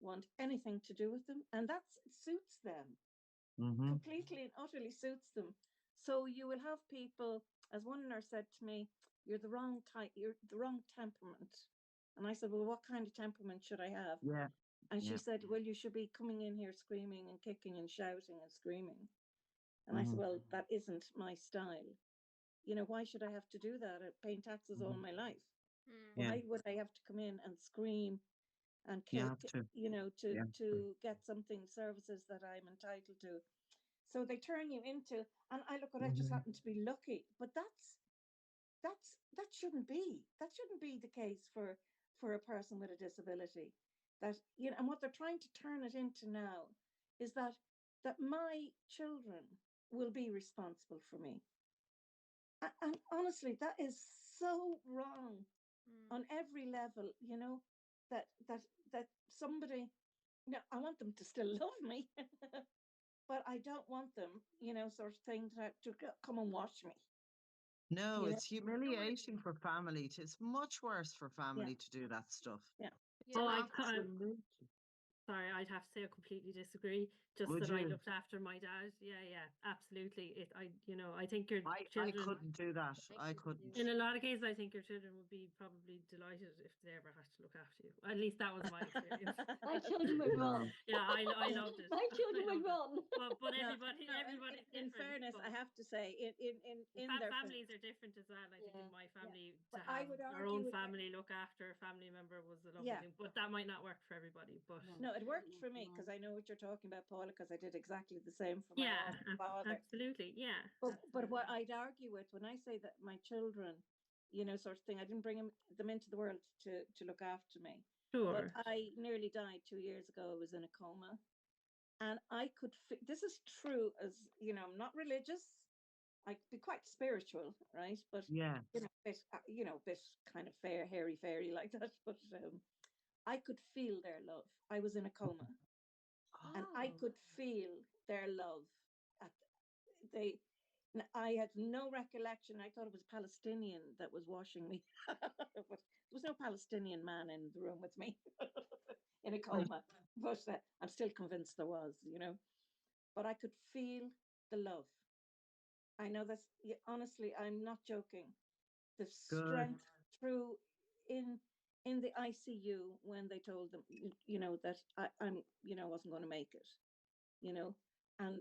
want anything to do with them. And that suits them. Completely and utterly suits them. So you will have people, as one nurse said to me, you're the wrong type, you're the wrong temperament. And I said, well, what kind of temperament should I have? Yeah. And she said, well, you should be coming in here screaming and kicking and shouting and screaming. And I said, well, that isn't my style. You know, why should I have to do that? I pay taxes all my life. Why would I have to come in and scream and kick, you know, to get something, services that I'm entitled to? So they turn you into, and I look, I just happen to be lucky. But that shouldn't be. That shouldn't be the case for a person with a disability. That, you know, and what they're trying to turn it into now is that my children will be responsible for me. And honestly, that is so wrong on every level, you know, that somebody, you know, I want them to still love me, but I don't want them, you know, sort of thing to come and watch me. No, it's humiliating for family. It's much worse for family to do that stuff. Yeah. Oh, Absolutely. sorry, I'd have to say I completely disagree. Just Would that I you? looked after my dad. Yeah, absolutely. You know, I think your I children. couldn't do that. I couldn't. In a lot of cases, I think your children would be probably delighted if they ever had to look after you. At least that was my experience. My children would run. Yeah, I loved it. My children would run. But No, everybody's in different. fairness, I have to say, in their families are different as well. I think in my family, to But I have would our argue own with family look after a family member was a lovely thing. But that might not work for everybody. But no, it worked for me because I know what you're talking about, Paula, because I did exactly the same for my own father. Absolutely, yeah. But what I'd argue with when I say that my children, you know, sort of thing, I didn't bring them into the world to look after me. Sure. But I nearly died 2 years ago. I was in a coma. And I could, this is true, as, you know, I'm not religious. I could be quite spiritual, right? But, you know, bit kind of hairy fairy like that. But I could feel their love. I was in a coma. And I could feel their love. I had no recollection. I thought it was a Palestinian that was washing me. But there was no Palestinian man in the room with me in a coma. But I'm still convinced there was, you know. But I could feel the love. I know that's, honestly, I'm not joking. The strength through in the ICU when they told them, you know, that I'm, you know, wasn't going to make it, you know. And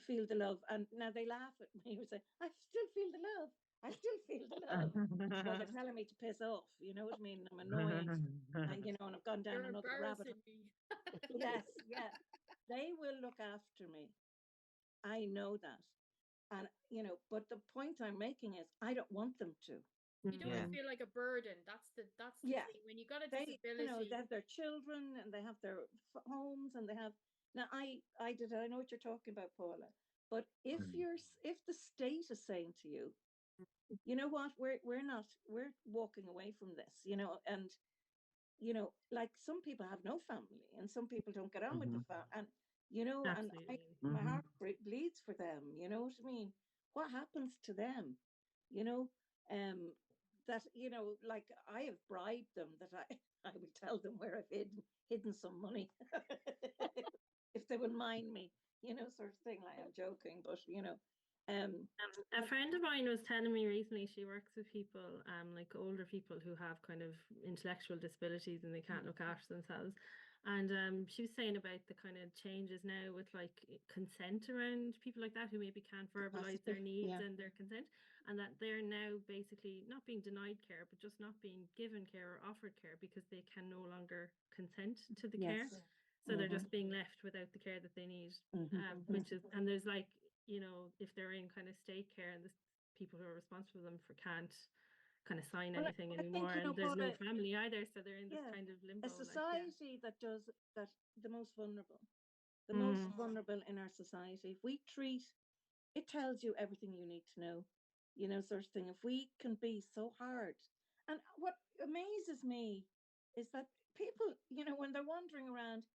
feel the love. And now they laugh at me and say, I still feel the love. I still feel the love. Well, they're telling me to piss off. You know what I mean? I'm annoying. And, you know, and I've gone down another rabbit hole. Yes, yeah. They will look after me. I know that. And, you know, but the point I'm making is I don't want them to. You don't want to feel like a burden. That's the thing. When you got a disability, you know, they have their children and they have their homes and they have. Now I know what you're talking about, Paula. But if the state is saying to you, you know what, we're walking away from this, you know, and you know, like some people have no family and some people don't get on with the family, and you know, absolutely. and my heart bleeds for them. You know what I mean? What happens to them? You know, that, you know, like I have bribed them that I will tell them where I've hidden some money if they will mind me, you know, sort of thing. Like, I'm joking, but you know. A friend of mine was telling me recently she works with people, like older people who have kind of intellectual disabilities and they can't look after themselves. And she was saying about the kind of changes now with like consent around people like that who maybe can't verbalize their needs and their consent, and that they're now basically not being denied care, but just not being given care or offered care because they can no longer consent to the care. So they're just being left without the care that they need, which is, and there's like, you know, if they're in kind of state care and the people who are responsible for them can't kind of sign anything anymore, and there's no family either, so they're in this kind of limbo. A society that does that, the most vulnerable in our society. If we treat, it tells you everything you need to know, you know, sort of thing. If we can be so hard, and what amazes me is that people, you know, when they're wandering around,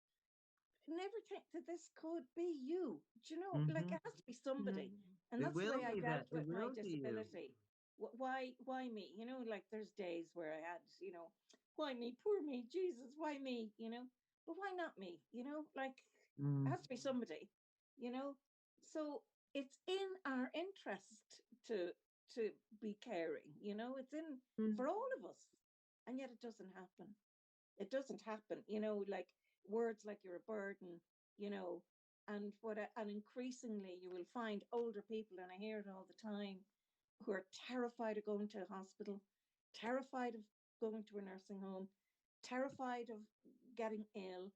never think that this could be you. Do you know, like it has to be somebody, and that's the way I dealt with my disability. Why me? You know, like there's days where I had, you know, why me? Poor me, Jesus, why me? You know, but why not me? You know, like it has to be somebody. You know, so it's in our interest to be caring. You know, it's in for all of us, and yet it doesn't happen. It doesn't happen. You know, like words like you're a burden. You know, and increasingly you will find older people, and I hear it all the time, who are terrified of going to a hospital, terrified of going to a nursing home, terrified of getting ill,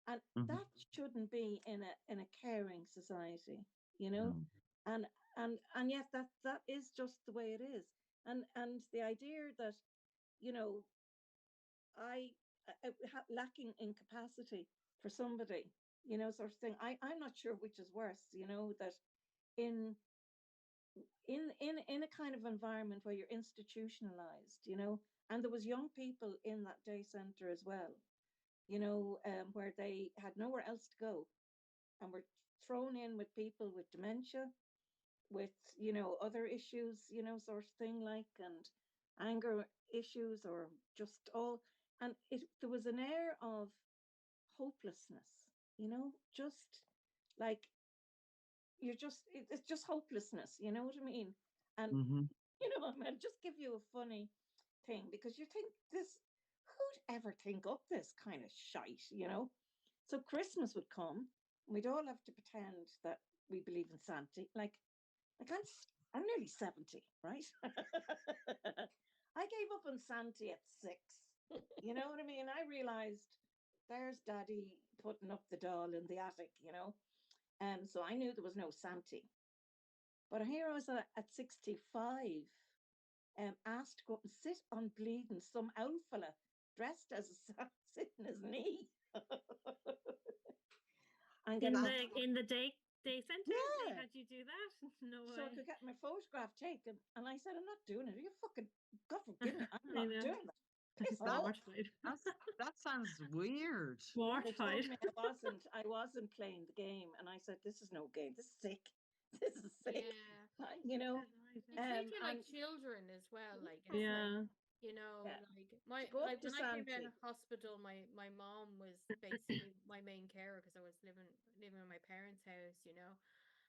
and that shouldn't be in a caring society, you know. And yet that is just the way it is. And the idea that, you know, I lacking in capacity for somebody, you know, sort of thing. I'm not sure which is worse, you know, that in a kind of environment where you're institutionalized, you know, and there was young people in that day center as well, you know, where they had nowhere else to go and were thrown in with people with dementia, with, you know, other issues, you know, sort of thing, like, and anger issues, or just all, and there was an air of hopelessness, you know, just like it's just hopelessness, you know what I mean? And you know, I'll just give you a funny thing, because you think this, who'd ever think up this kind of shite, you know? So Christmas would come, and we'd all have to pretend that we believe in Santa. Like I'm nearly 70, right? I gave up on Santa at 6. You know what I mean? I realized there's Daddy putting up the doll in the attic, you know. So I knew there was no Santa. But here I was at 65, asked to go up and sit on bleeding some old fella dressed as a Santa sitting his knee. in the day center, yeah. they had you do that? No way. So I could get my photograph taken, and I said, I'm not doing it. Are you fucking, God forgive me, I'm not doing that. That sounds weird. They told me I wasn't playing the game, and I said, this is no game. This is sick. This is sick. Yeah. You know, they treat you like children as well. Like, you know, like when I came out of hospital, my mom was basically my main carer, because I was living in my parents' house, you know.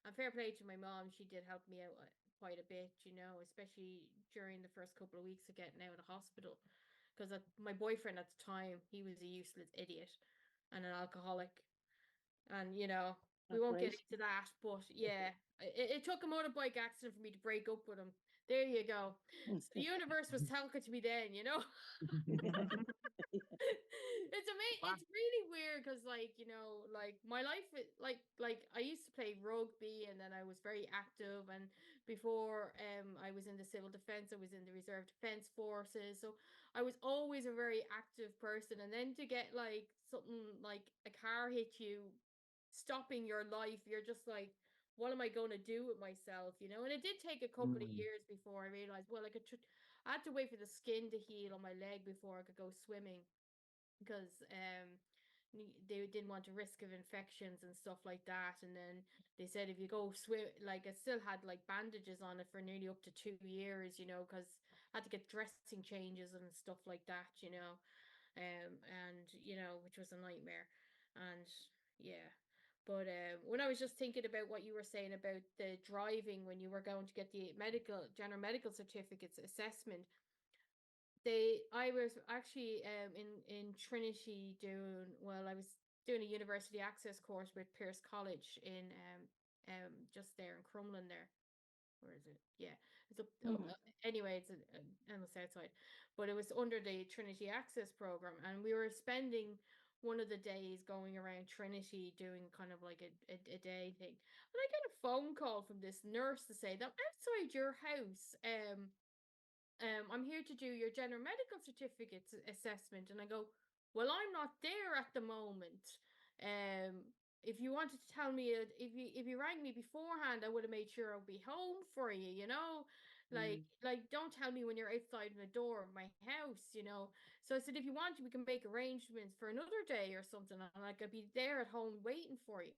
And fair play to my mom, she did help me out quite a bit, you know, especially during the first couple of weeks of getting out of hospital. Because my boyfriend at the time, he was a useless idiot and an alcoholic. And, you know, we won't get into that, but yeah, it took a motorbike accident for me to break up with him. There you go. So the universe was talking to me then, you know. It's amazing. It's really weird, because, like, you know, like my life, like I used to play rugby, and then I was very active, and before I was in the civil defense, I was in the reserve defense forces, so I was always a very active person. And then to get like something like a car hit you, stopping your life, you're just like, what am I going to do with myself, you know? And it did take a couple of years before I realized, well, I had to wait for the skin to heal on my leg before I could go swimming, because they didn't want a risk of infections and stuff like that. And then they said, if you go swim, like, I still had like bandages on it for nearly up to 2 years, you know, because I had to get dressing changes and stuff like that, you know. And you know, which was a nightmare. And yeah, but when I was just thinking about what you were saying about the driving when you were going to get the general medical certificates assessment, I was actually in Trinity I was doing a university access course with Pierce College in just there in Crumlin there. Where is it? Yeah, it's up. Anyway, it's on the south side, but it was under the Trinity Access program, and we were spending one of the days going around Trinity doing kind of like a day thing. And I get a phone call from this nurse to say that outside your house, I'm here to do your general medical certificate assessment. And I go, well, I'm not there at the moment. If you wanted to tell me, if you rang me beforehand, I would have made sure I'll be home for you, you know, like don't tell me when you're outside the door of my house, you know. So I said, if you want, we can make arrangements for another day or something. And like, I'll be there at home waiting for you.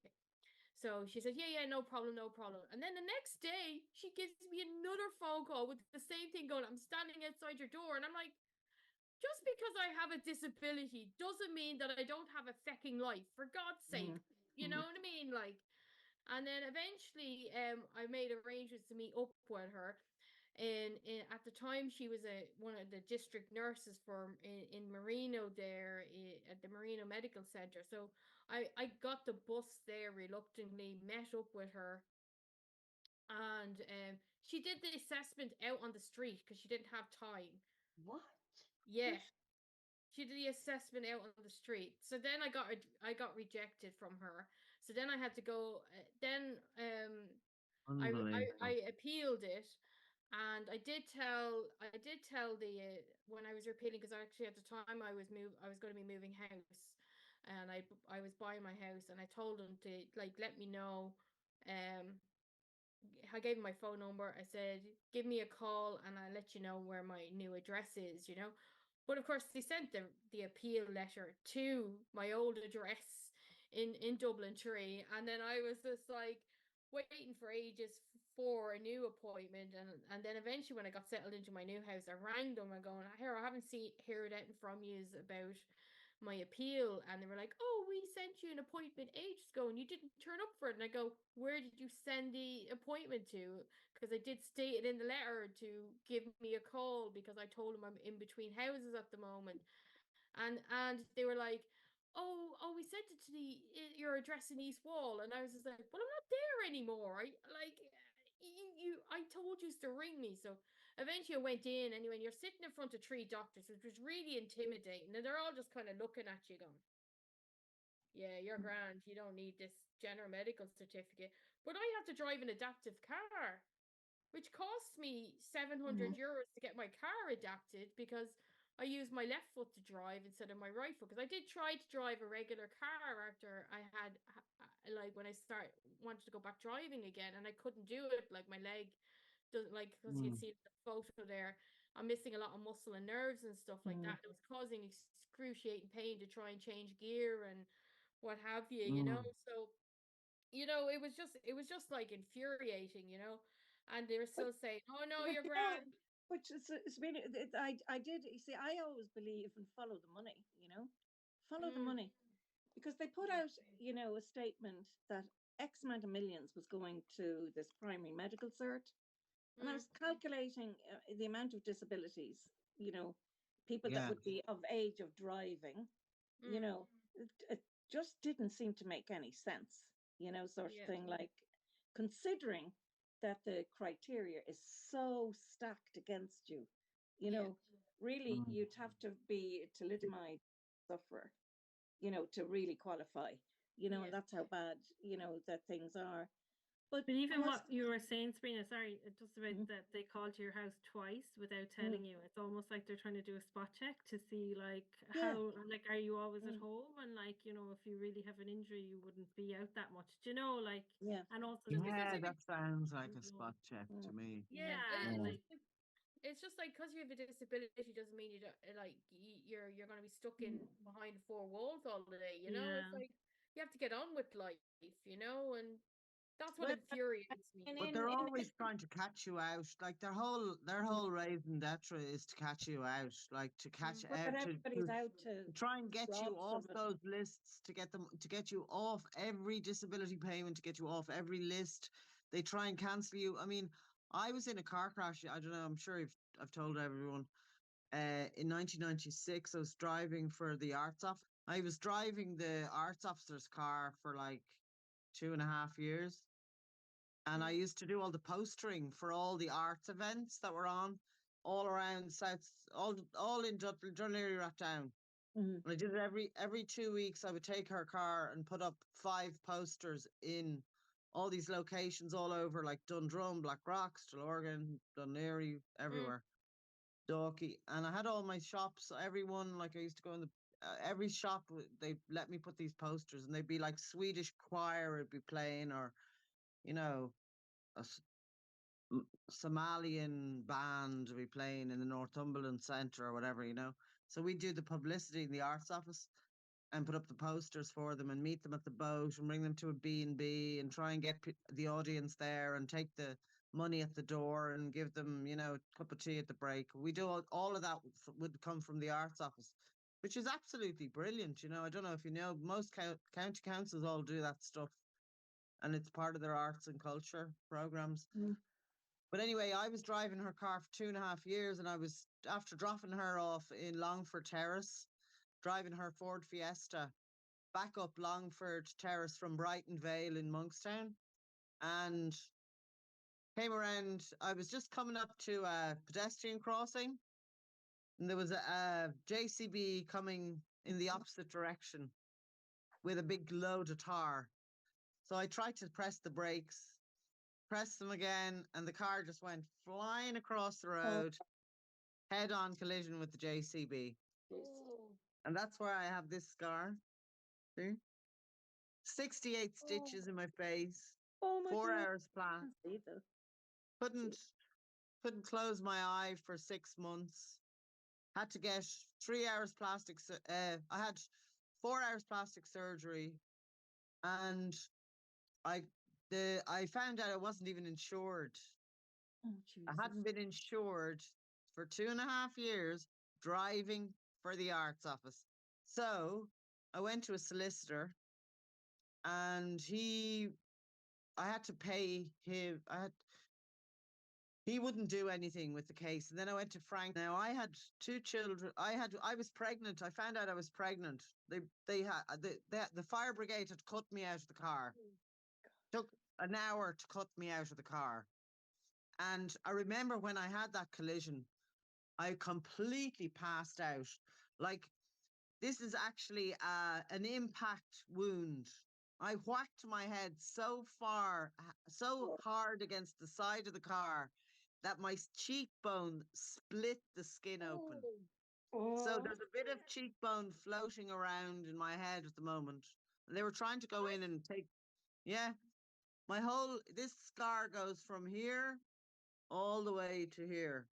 So she said, yeah, no problem, no problem. And then the next day, she gives me another phone call with the same thing going, I'm standing outside your door. And I'm like, just because I have a disability doesn't mean that I don't have a fucking life, for God's sake. You know what I mean? Like, and then eventually I made arrangements to meet up with her. And at the time, she was one of the district nurses for in Marino there at the Marino Medical Center. So I got the bus there reluctantly, met up with her, and she did the assessment out on the street because she didn't have time. What? Yeah, she did the assessment out on the street. So then I got rejected from her. So then I had to go. Then I appealed it, and I did tell the when I was appealing, because actually at the time I was going to be moving house, and I was buying my house, and I told them to like let me know. I gave him my phone number. I said, give me a call and I'll let you know where my new address is, you know. But of course, they sent the appeal letter to my old address in Dublin Tree. And then I was just like waiting for ages for a new appointment. And then eventually, when I got settled into my new house, I rang them and going, here, I haven't heard anything from you about my appeal. And they were like, oh, we sent you an appointment ages ago and you didn't turn up for it. And I go, where did you send the appointment to? Because I did state it in the letter to give me a call, because I told them I'm in between houses at the moment. And they were like, oh, we sent it to your address in East Wall. And I was just like, well, I'm not there anymore. I told you to ring me. So eventually I went in anyway, and you're sitting in front of 3 doctors, which was really intimidating. And they're all just kind of looking at you going, yeah, you're grand. You don't need this general medical certificate. But I had to drive an adaptive car, which cost me 700 euros to get my car adapted, because I used my left foot to drive instead of my right foot. Because I did try to drive a regular car after I had, like, when I wanted to go back driving again, and I couldn't do it. Like, my leg doesn't, like, because you can see the photo there, I'm missing a lot of muscle and nerves and stuff like that. It was causing excruciating pain to try and change gear and what have you, you know. So, you know, it was just like infuriating, you know. And they were still saying, oh no, you're grand. Which it's really, I did, you see, I always believe in follow the money, you know, follow the money, because they put out, you know, a statement that X amount of millions was going to this primary medical cert. And I was calculating the amount of disabilities, you know, people that would be of age of driving, you know, it just didn't seem to make any sense, you know, sort of thing, like considering that the criteria is so stacked against you, you know, really you'd have to be a thalidomide sufferer, you know, to really qualify, you know, and that's how bad, you know, that things are. But even what you were saying, Sabrina, sorry, just about that they called to your house twice without telling you. It's almost like they're trying to do a spot check to see, like, how, like, are you always at home? And, like, you know, if you really have an injury, you wouldn't be out that much. Do you know, like, and also, that sounds like a spot check to me. Yeah. It's just like, because you have a disability doesn't mean you don't, like, you're going to be stuck in behind 4 walls all the day, you know. It's like you have to get on with life, you know. And that's what infuriates me. But they're always trying to catch you out. Like their whole raison d'etre is to catch you out, like to catch out, everybody's out to try and get you off those lists, to get you off every disability payment, to get you off every list. They try and cancel you. I mean, I was in a car crash. I don't know. I'm sure I've told everyone. in 1996, I was driving for the arts office. I was driving the arts officer's car for like 2.5 years. And I used to do all the postering for all the arts events that were on all around South, all in Dunleary Rathdown. And I did it every 2 weeks. I would take her car and put up 5 posters in all these locations all over, like Dundrum, Blackrock, Stillorgan, Dunleary, everywhere. Dalkey. And I had all my shops, everyone, like I used to go in the every shop, they let me put these posters, and they'd be like Swedish choir would be playing, or you know, a Somalian band would be playing in the Northumberland Centre or whatever, you know. So we do the publicity in the arts office and put up the posters for them and meet them at the boat and bring them to a B&B and try and get the audience there and take the money at the door and give them, you know, a cup of tea at the break. We do all of that would come from the arts office, which is absolutely brilliant. You know, I don't know if you know, most county councils all do that stuff, and it's part of their arts and culture programs. But anyway, I was driving her car for 2.5 years, and I was, after dropping her off in Longford Terrace, driving her Ford Fiesta back up Longford Terrace from Brighton Vale in Monkstown, and came around. I was just coming up to a pedestrian crossing, and there was a JCB coming in the opposite direction with a big load of tar. So I tried to press the brakes, press them again, and the car just went flying across the road, head-on collision with the JCB. And that's where I have this scar. See? 68 stitches in my face. Oh my 4 God. hours plaster. Couldn't close my eye for 6 months. Had to get 3 hours plastic. I had 4 hours plastic surgery, and I found out I wasn't even insured. Oh, I hadn't been insured for 2.5 years driving for the arts office. So I went to a solicitor, and I had to pay him. He wouldn't do anything with the case. And then I went to Frank. Now I had 2 children. I was pregnant. I found out I was pregnant. The fire brigade had cut me out of the car. Took an hour to cut me out of the car. And I remember when I had that collision, I completely passed out. Like, this is actually an impact wound. I whacked my head so hard against the side of the car that my cheekbone split the skin open. So there's a bit of cheekbone floating around in my head at the moment. And they were trying to go in and take, this scar goes from here all the way to here.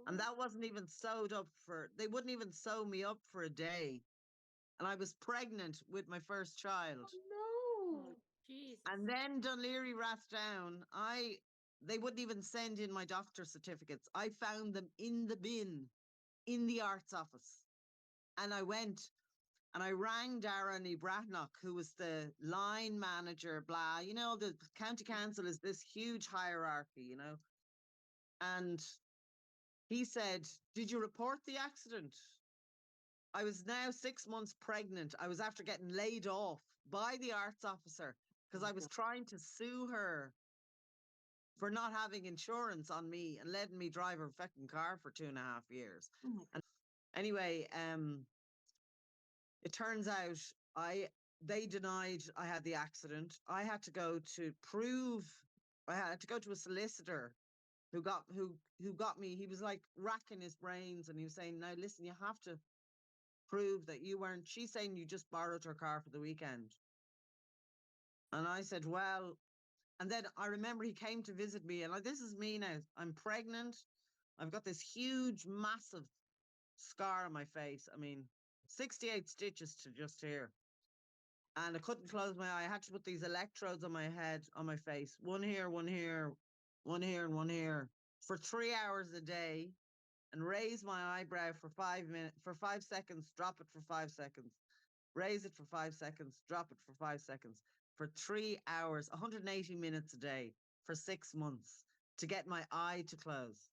And that wasn't even sewed up they wouldn't even sew me up for a day. And I was pregnant with my first child. No. Jesus. And then Dunleary Rathdown, they wouldn't even send in my doctor's certificates. I found them in the bin in the arts office. And I went and I rang Darren Ibratnock, who was the line manager, blah. You know, the county council is this huge hierarchy, you know. And he said, "Did you report the accident?" I was now 6 months pregnant. I was after getting laid off by the arts officer because I was trying to sue her for not having insurance on me and letting me drive her fucking car for 2.5 years. And anyway, it turns out they denied I had the accident. I had to go to a solicitor who got me. He was like racking his brains, and he was saying, "Now listen, you have to prove that you weren't." She's saying you just borrowed her car for the weekend. And I said, well, and then I remember he came to visit me, and this is me now. I'm pregnant. I've got this huge, massive scar on my face. I mean, 68 stitches to just here. And I couldn't close my eye. I had to put these electrodes on my head, on my face. One here, one here, one here, and one here for 3 hours a day, and raise my eyebrow for 5 minutes, for 5 seconds, drop it for 5 seconds, raise it for 5 seconds, drop it for 5 seconds, for 3 hours, 180 minutes a day for 6 months to get my eye to close.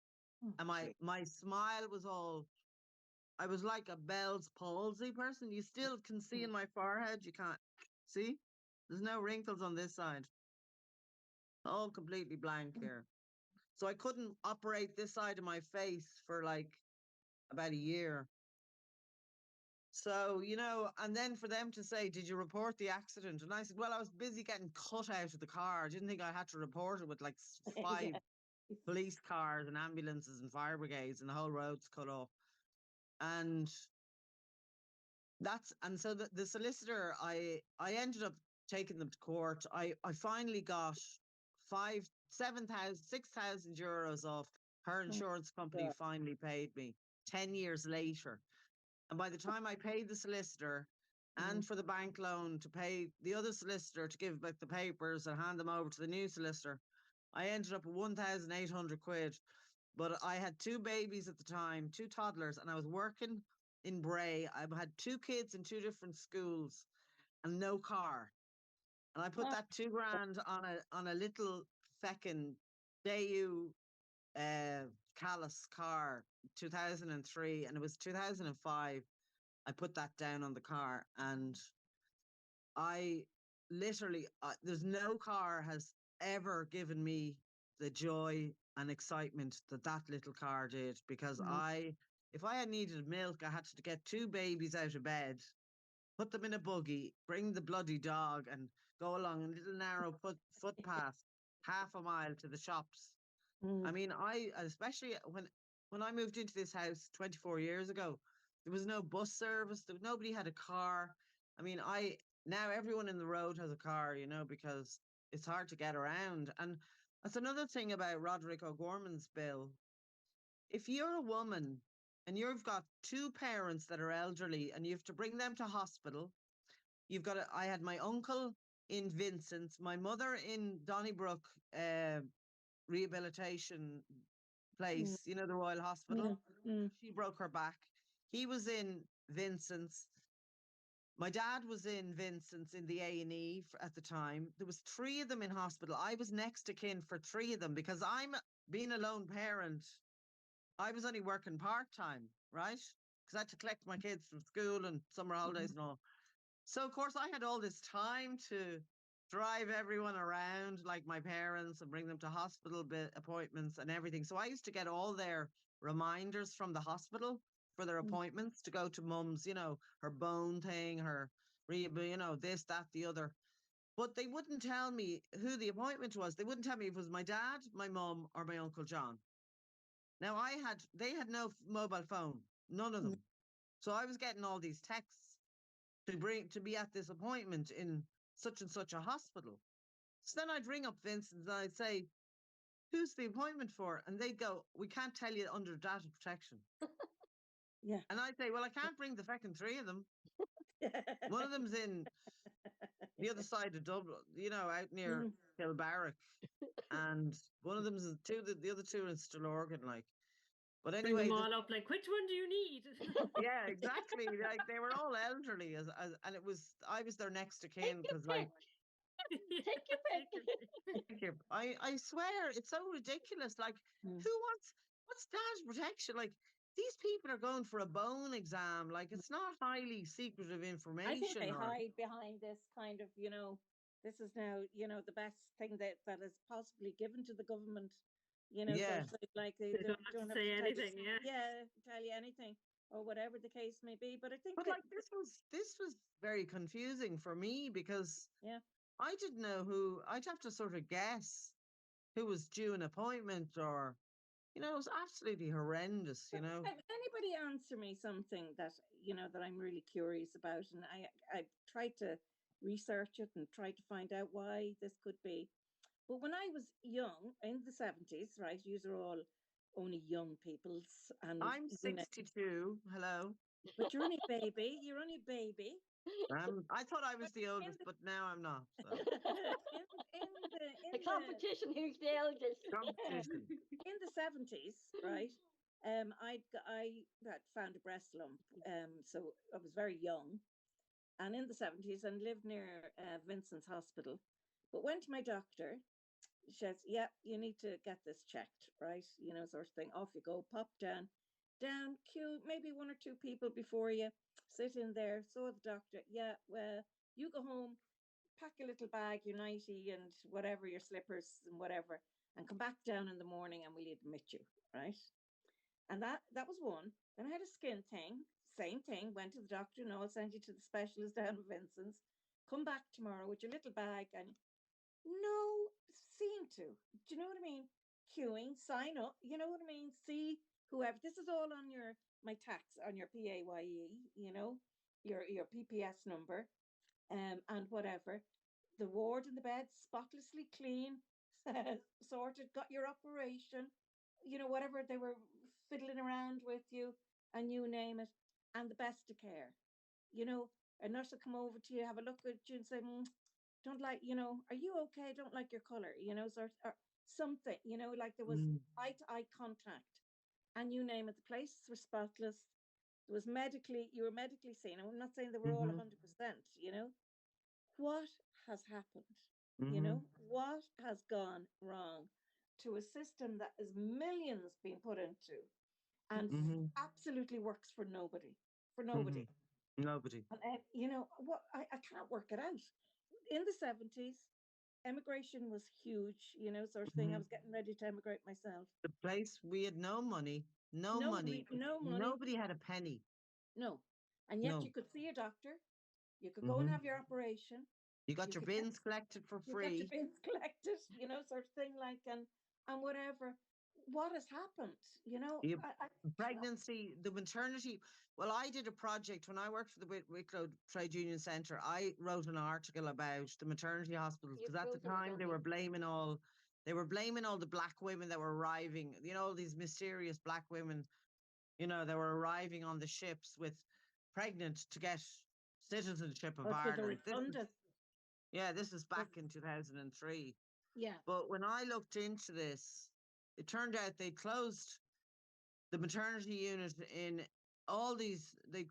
And my smile was all I was like a Bell's palsy person. You still can see in my forehead. You can't see. There's no wrinkles on this side. All completely blank here. So I couldn't operate this side of my face for like about a year. So, you know, and then for them to say, did you report the accident? And I said, well, I was busy getting cut out of the car. I didn't think I had to report it with like five police cars and ambulances and fire brigades and the whole road's cut off. And so the solicitor, I ended up taking them to court. I finally got 6,000 euros off. Her insurance company finally paid me 10 years later. And by the time I paid the solicitor and for the bank loan to pay the other solicitor to give back the papers and hand them over to the new solicitor, I ended up with 1,800 quid. But I had 2 babies at the time, 2 toddlers, and I was working in Bray. I had 2 kids in 2 different schools and no car. And I put that 2 grand on a little feckin' Daewoo Callus car, 2003, and it was 2005. I put that down on the car, and I literally, there's no car has ever given me the joy and excitement that little car did, because if I had needed milk, I had to get 2 babies out of bed, put them in a buggy, bring the bloody dog, and go along a little narrow footpath, half a mile to the shops. I mean, especially when I moved into this house 24 years ago, there was no bus service. Nobody had a car. I mean, now everyone in the road has a car, you know, because it's hard to get around. And that's another thing about Roderick O'Gorman's bill. If you're a woman and you've got 2 parents that are elderly and you have to bring them to hospital, I had my uncle in Vincent's, my mother in Donnybrook rehabilitation place, you know, the Royal Hospital. She broke her back. He was in Vincent's. My dad was in Vincent's in the A&E at the time. There was 3 of them in hospital. I was next to kin for 3 of them because I'm being a lone parent. I was only working part-time, right? Because I had to collect my kids from school and summer holidays and all. So, of course, I had all this time to drive everyone around, like my parents, and bring them to hospital appointments and everything. So I used to get all their reminders from the hospital for their appointments to go to mum's, you know, her bone thing, her, you know, this, that, the other. But they wouldn't tell me who the appointment was. They wouldn't tell me if it was my dad, my mum, or my Uncle John. Now, they had no mobile phone, none of them. So I was getting all these texts to be at this appointment in such and such a hospital. So then I'd ring up Vincent and I'd say, who's the appointment for? And they'd go, we can't tell you under data protection. Yeah. And I'd say, well, I can't bring the feckin' 3 of them. One of them's in the other side of Dublin, you know, out near Kilbarrack. And one of them's the other 2 in Stillorgan, like. But anyway, bring them all up, like, which one do you need? Yeah, exactly. Like, they were all elderly, and I was their next of kin, because like, Take your pick. I swear it's so ridiculous. Like, what's data protection? Like, these people are going for a bone exam. Like, it's not highly secretive information. I think they hide behind this kind of, you know, this is now, you know, the best thing that is possibly given to the government. You know, so like they don't have to say anything, tell you anything or whatever the case may be. But I think, like, this was very confusing for me, because I didn't know who. I'd have to sort of guess who was due an appointment, or, you know, it was absolutely horrendous. You know, anybody answer me something that, you know, that I'm really curious about, and I tried to research it and tried to find out why this could be. But when I was young, in the 70s, right, yous are all only young peoples. And I'm 62. Hello. But you're only baby. You're only baby. I thought I was the oldest, but now I'm not. So. in the competition, who's the eldest? Competition. In the 70s, right, I had found a breast lump. So I was very young. And in the 70s, and lived near Vincent's Hospital. But went to my doctor. She says, yeah, you need to get this checked, right? You know, sort of thing. Off you go, pop down. down, queue, maybe one or two people before you, sit in there, saw the doctor. Yeah, well, you go home, pack your little bag, your nightie and whatever, your slippers and whatever, and come back down in the morning and we'll admit you, right? And that was one. Then I had a skin thing, same thing, went to the doctor, no, I'll send you to the specialist down in Vincent's. Come back tomorrow with your little bag and no seem to. Do you know what I mean? Queuing, sign up, you know what I mean? See whoever. This is all on your my tax, on your PAYE, you know, your PPS number, and whatever. The ward and the bed spotlessly clean, sorted, got your operation, you know, whatever they were fiddling around with you, and you name it, and the best of care. You know, a nurse will come over to you, have a look at you, and say, don't like, you know, are you okay? Don't like your color, you know, or something, you know, like there was eye to eye contact, and you name it, the places were spotless. There was you were medically seen. I'm not saying they were all 100%, you know. What has happened? You know, what has gone wrong to a system that is millions being put into and absolutely works for nobody, for nobody. Nobody. And you know what? I can't work it out. In the 70s, emigration was huge, you know, sort of thing. I was getting ready to emigrate myself. The place, we had no money, no money. Nobody had a penny. No. And yet you could see a doctor. You could go and have your operation. You got your bins collected for free. You got your bins collected, you know, sort of thing, like, and whatever. What has happened, you know? Pregnancy, the maternity. Well, I did a project when I worked for the Wicklow Trade Union Centre. I wrote an article about the maternity hospitals because at the time they were blaming all the black women that were arriving. You know, these mysterious black women, you know, that were arriving on the ships with pregnant to get citizenship of Ireland. This was back in 2003. Yeah. But when I looked into this, it turned out they closed the maternity unit in all these, the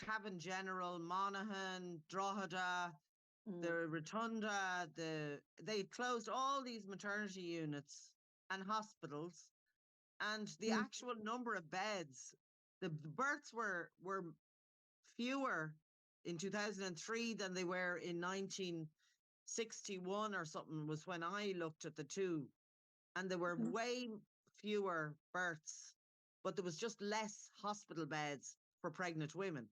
Cavan General, Monaghan, Drogheda, the Rotunda, they closed all these maternity units and hospitals, and the actual number of beds, the births were fewer in 2003 than they were in 1961 or something, was when I looked at the two, and there were way fewer births, but there was just less hospital beds for pregnant women.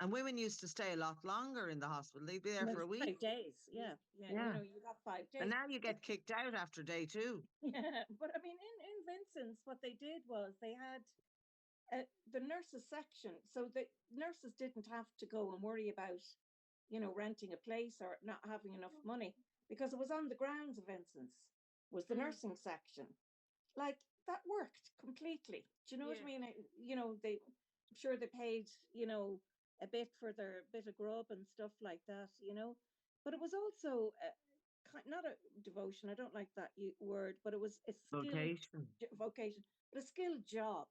And women used to stay a lot longer in the hospital. They'd be there for a week. 5 days, yeah. You know, you got 5 days. And now you get kicked out after day 2. Yeah, but I mean, in Vincent's, what they did was they had the nurses section, so the nurses didn't have to go and worry about, you know, renting a place or not having enough money, because it was on the grounds of Vincent's was the nursing section. Like, that worked completely. Do you know what I mean? You know, I'm sure they paid, you know, a bit for their bit of grub and stuff like that, you know, but it was also not a devotion, I don't like that word, but it was a vocation, but a skilled job.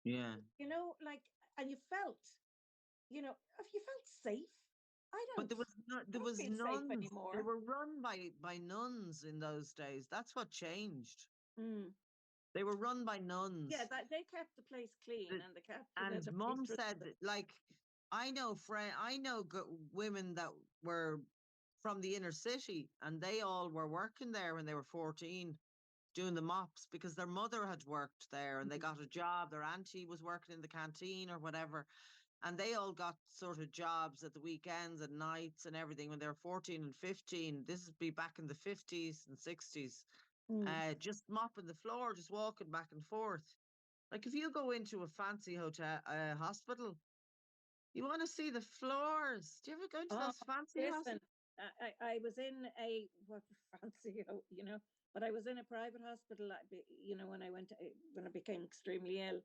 Yeah. You know, like, and you felt, you know, if you felt safe. I don't. But there was nuns anymore. They were run by nuns in those days. That's what changed. They were run by nuns. Yeah, they kept the place clean, and they kept. And Mum said, like, I know women that were from the inner city, and they all were working there when they were 14, doing the mops, because their mother had worked there, and they got a job. Their auntie was working in the canteen or whatever. And they all got sort of jobs at the weekends and nights and everything when they were 14 and 15. This would be back in the 50s and 60s. Just mopping the floor, just walking back and forth. Like, if you go into a fancy hospital, you want to see the floors. Do you ever go into those fancy hospitals? I was in a fancy, you know, but I was in a private hospital, you know, when I became extremely ill.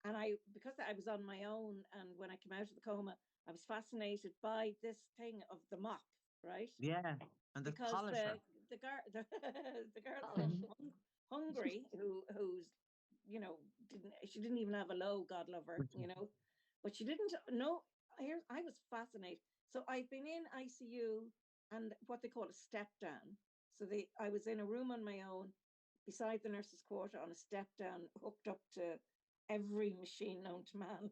And because I was on my own, and when I came out of the coma, I was fascinated by this thing of the mop, right? Yeah, and the polisher. The girl from Hungary, who's, you know, she didn't even have a low, God love her, you know, but she didn't know. I was fascinated. So I've been in ICU and what they call a step down. So I was in a room on my own, beside the nurse's quarter, on a step down, hooked up to every machine known to man.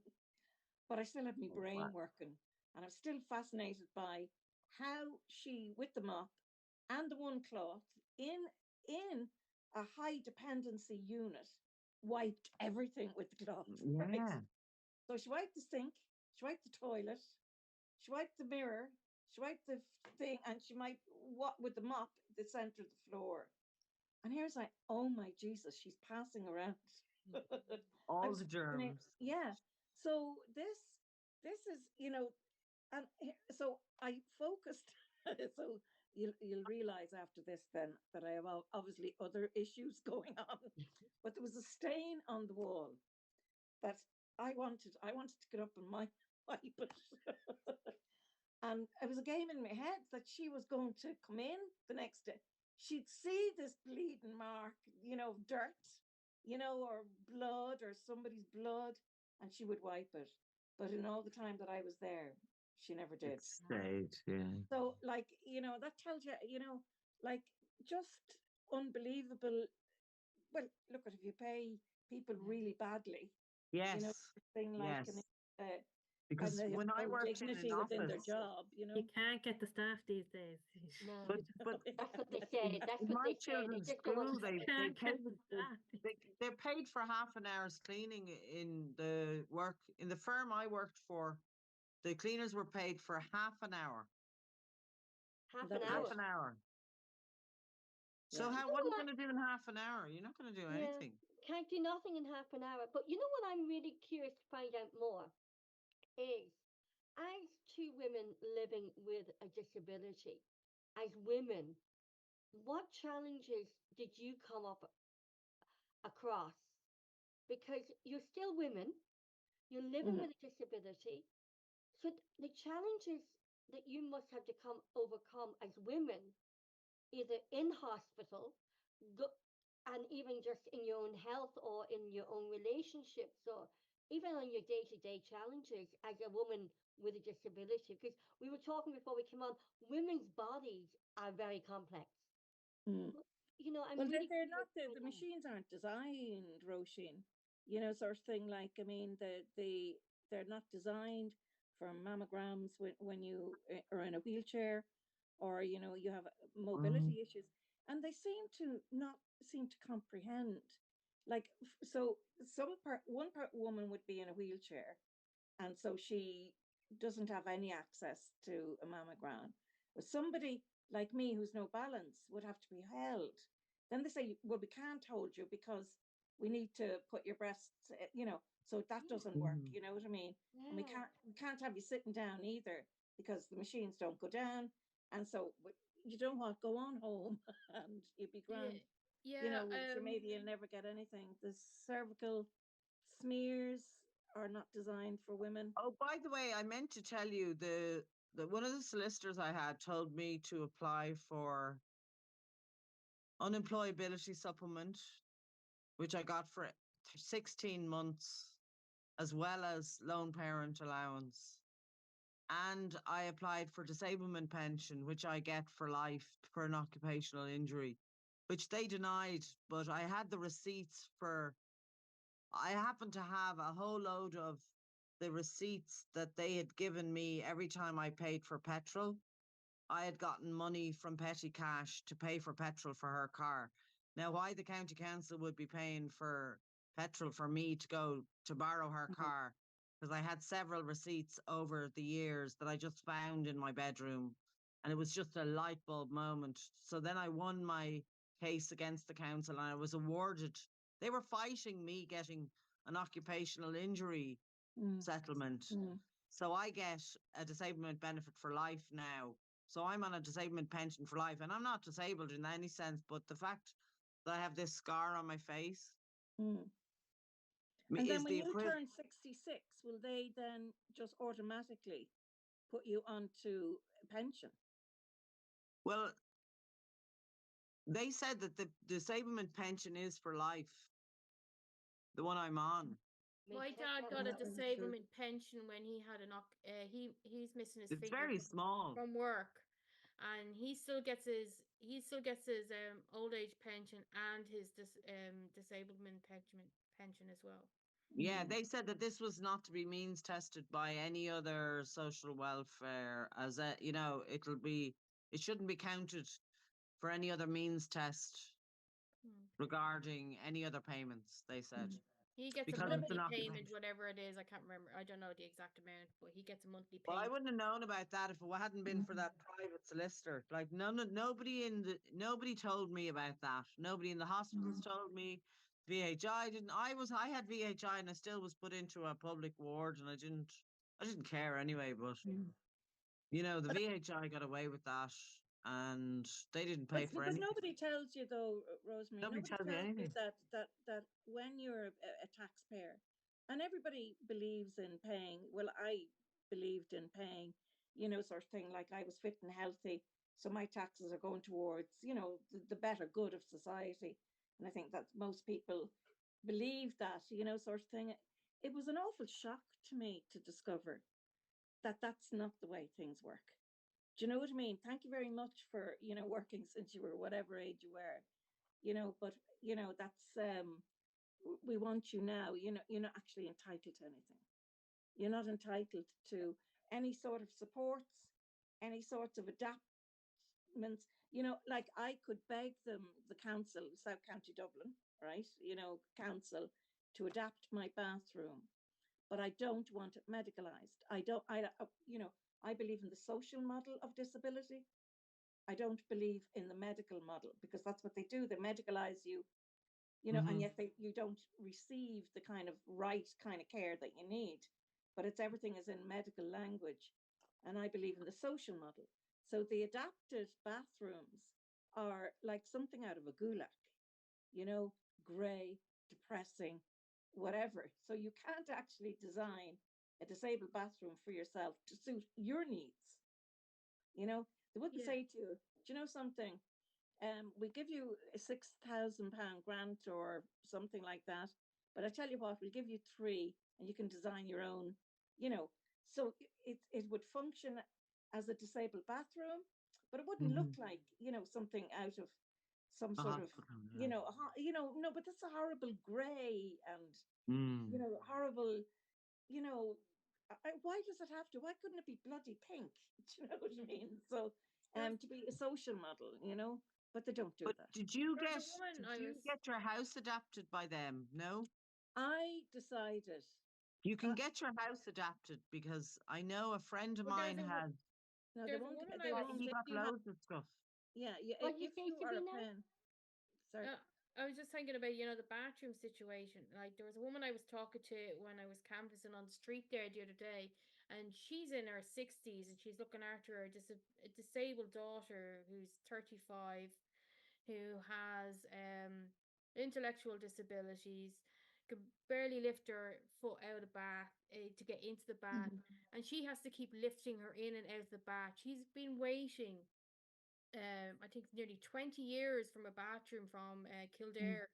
But I still have my brain working, and I'm still fascinated by how she, with the mop and the one cloth in a high dependency unit, wiped everything with the cloth. Right? Yeah. So she wiped the sink, she wiped the toilet, she wiped the mirror, she wiped the thing, and she might what with the mop the center of the floor. And here's like, oh my Jesus, she's passing around All the germs. Yeah. So this is, and so I focused. So you'll realize after this then that I have obviously other issues going on. But there was a stain on the wall that I wanted to get up and wipe it. And it was a game in my head that she was going to come in the next day. She'd see this bleeding mark, dirt, or blood or somebody's blood, and she would wipe it. But in all the time that I was there, she never did. It stayed, yeah. So, like, that tells you, like, just unbelievable. Well, look, if you pay people really badly, Yes. thing like Yes. and Because they have when I no worked in dignity an within their office, job, You can't get the staff these days. No, but that's what they say. That's in what my they say. They children's just don't want school, to. they Can't paid get the staff. they're paid for half an hour's cleaning in the work in the firm I worked for. The cleaners were paid for half an hour. Half That an was hour. Half an hour. So Yeah. what are you going to do in half an hour? You're not going to do Yeah, anything. can't do nothing in half an hour. But you know what I'm really curious to find out more is, as two women living with a disability, as women, what challenges did you come up across? Because you're still women, you're living Mhm. with a disability, so the challenges that you must have to overcome as women, either in hospital, go, and even just in your own health or in your own relationships, or even on your day-to-day challenges as a woman with a disability. Because we were talking before we came on, women's bodies are very complex. Mm. I'm Well, really they're curious not to the find out. machines aren't designed, Roisin. Sort of thing. Like, I mean, they're not designed for mammograms when you are in a wheelchair, or you have Mm. mobility issues, and they seem to comprehend. Like, so one part woman would be in a wheelchair, and so she doesn't have any access to a mammogram. But somebody like me who's no balance would have to be held. Then they say, well, we can't hold you because we need to put your breasts, so that doesn't work. Mhm. You know what I mean? And we Yeah. can't have you sitting down either because the machines don't go down. And so you don't want to go on home and you'd be grand. Yeah. So maybe you'll never get anything. The cervical smears are not designed for women. Oh, by the way, I meant to tell you the one of the solicitors I had told me to apply for unemployability supplement, which I got for 16 months, as well as lone parent allowance. And I applied for disablement pension, which I get for life for an occupational injury, which they denied. But I had the receipts I happen to have a whole load of the receipts that they had given me every time I paid for petrol. I had gotten money from petty cash to pay for petrol for her car. Now, why the county council would be paying for petrol for me to go to borrow her Mhm. car, because I had several receipts over the years that I just found in my bedroom. And it was just a light bulb moment. So then I won my case against the council and I was awarded. They were fighting me getting an occupational injury Mm. settlement. Mm. So I get a disablement benefit for life now. So I'm on a disablement pension for life, and I'm not disabled in any sense, but the fact that I have this scar on my face Mm. And then is when the you equivalent. turn 66, will they then just automatically put you onto a pension? Well, they said that the disablement pension is for life, the one I'm on. My dad got a disablement pension when he had he's missing his It's finger very small. from work, and he still gets his old age pension and his disablement pension as well. Yeah, they said that this was not to be means tested by any other social welfare, as a, it shouldn't be counted for any other means test regarding any other payments, they said. He gets a Because it's an monthly payment, occupation. whatever it is. I can't remember. I don't know the exact amount, but he gets a monthly Well, I payment. wouldn't have known about that if it hadn't been for that private solicitor. Like nobody told me about that. Nobody in the hospitals told me. VHI didn't. I had VHI and I still was put into a public ward and I didn't care anyway. But the VHI got away with that and they didn't pay for But anything. nobody tells you though, Rosemary. Nobody tells you anything. that when you're a taxpayer, and everybody believes in paying. Well, I believed in paying, sort of thing. Like I was fit and healthy, so my taxes are going towards, the better good of society. And I think that most people believe that, sort of thing. It was an awful shock to me to discover that that's not the way things work. Do you know what I mean? Thank you very much for, working since you were whatever age you were, but, that's, we want you now, you're not actually entitled to anything. You're not entitled to any sort of supports, any sorts of adaptments. Like I could beg them, the council, South County Dublin, right? Council to adapt my bathroom, but I don't want it medicalized. I believe in the social model of disability. I don't believe in the medical model, because that's what they do. They medicalize you, and yet you don't receive the kind of right kind of care that you need. But everything is in medical language. And I believe in the social model. So the adapted bathrooms are like something out of a gulag, grey, depressing, whatever. So you can't actually design a disabled bathroom for yourself to suit your needs. They wouldn't say to you, do you know something? We give you a £6,000 grant or something like that. But I tell you what, we'll give you 3 and you can design your own, So it would function as a disabled bathroom, but it wouldn't look like, something out of some sort of, no, but that's a horrible grey and, horrible, why does it have to? Why couldn't it be bloody pink? Do you know what I mean? So, to be a social model, but they don't do But that. did you get your house adapted by them? No? I decided. You can get your house adapted, because I know a friend of mine has. No, There's they won't He let got you have. loads of stuff. Yeah, What if you say, you are a Sabina? pen. Sorry. I was just thinking about, the bathroom situation. Like there was a woman I was talking to when I was canvassing on the street there the other day, and she's in her 60s and she's looking after a disabled daughter who's 35, who has intellectual disabilities, can barely lift her foot out of the bath to get into the bath, and she has to keep lifting her in and out of the bath. She's been waiting I think nearly 20 years from a bathroom from Kildare.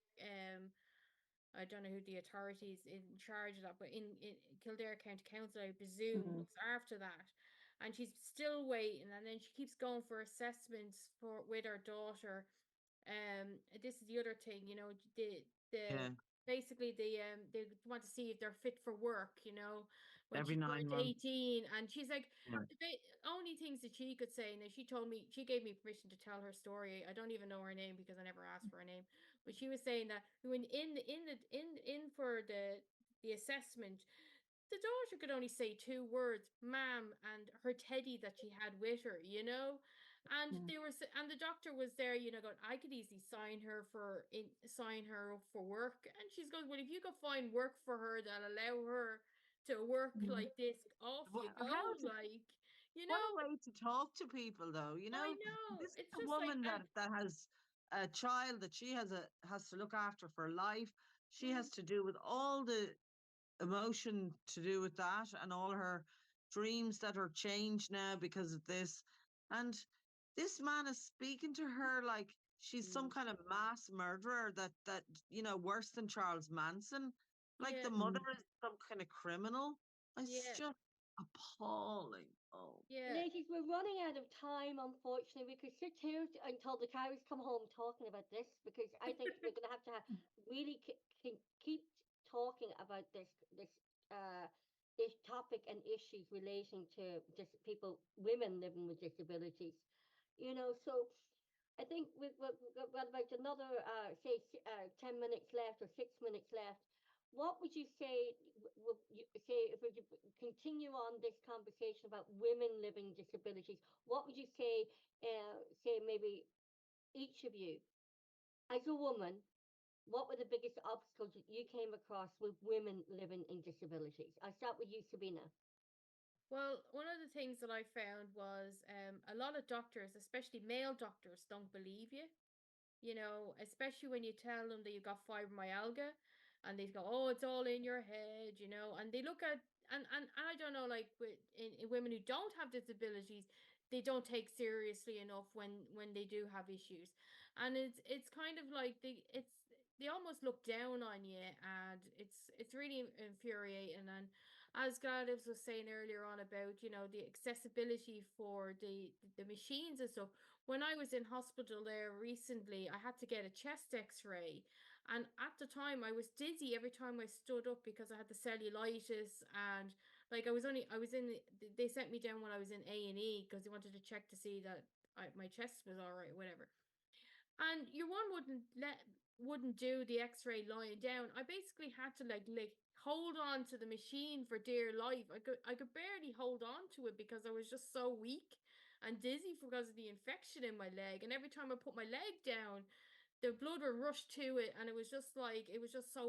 I don't know who the authorities in charge of that, but in Kildare County Council, I presume, looks after that. And she's still waiting, and then she keeps going for assessments with her daughter. This is the other thing, basically they want to see if they're fit for work, when Every she 9 turned months. 18, and she's like, Yeah. the only things that she could say. Now she gave me permission to tell her story. I don't even know her name because I never asked for her name, but she was saying that when in for the assessment, the daughter could only say 2 words, ma'am, and her teddy that she had with her, and and the doctor was there, going, I could easily sign her up for work. And she's going, well, if you could find work for her that allow her to work like this, off you go, What a way to talk to people, though. I know. This is It's a just like, woman that has a child that she has to look after for life. She has to do with all the emotion to do with that, and all her dreams that are changed now because of this. And this man is speaking to her like she's some kind of mass murderer, that worse than Charles Manson. Like the mother is some kind of criminal. It's just appalling. Oh. Ladies, we're running out of time, unfortunately. We could sit here until the cows come home talking about this, because I think we're going to have really keep talking about this topic and issues relating to just people, women living with disabilities. So I think we've got about another, say, 10 minutes left or 6 minutes left. What would you say, would you say, if we could continue on this conversation about women living disabilities, what would you say, say maybe each of you, as a woman, what were the biggest obstacles that you came across with women living in disabilities? I'll start with you, Sabina. Well, one of the things that I found was a lot of doctors, especially male doctors, don't believe you. Especially when you tell them that you got fibromyalgia, and they go, "Oh, it's all in your head," and they look at, and I don't know, like in women who don't have disabilities, they don't take seriously enough when they do have issues, and it's kind of like they almost look down on you, and it's really infuriating. And as Gladys was saying earlier on about, the accessibility for the machines and stuff, when I was in hospital there recently, I had to get a chest x-ray. And at the time I was dizzy every time I stood up because I had the cellulitis. And like they sent me down when I was in A&E because they wanted to check to see that my chest was all right, whatever. And your one wouldn't do the x-ray lying down. I basically had to like hold on to the machine for dear life. I could barely hold on to it because I was just so weak and dizzy because of the infection in my leg. And every time I put my leg down, the blood would rush to it, and it was just so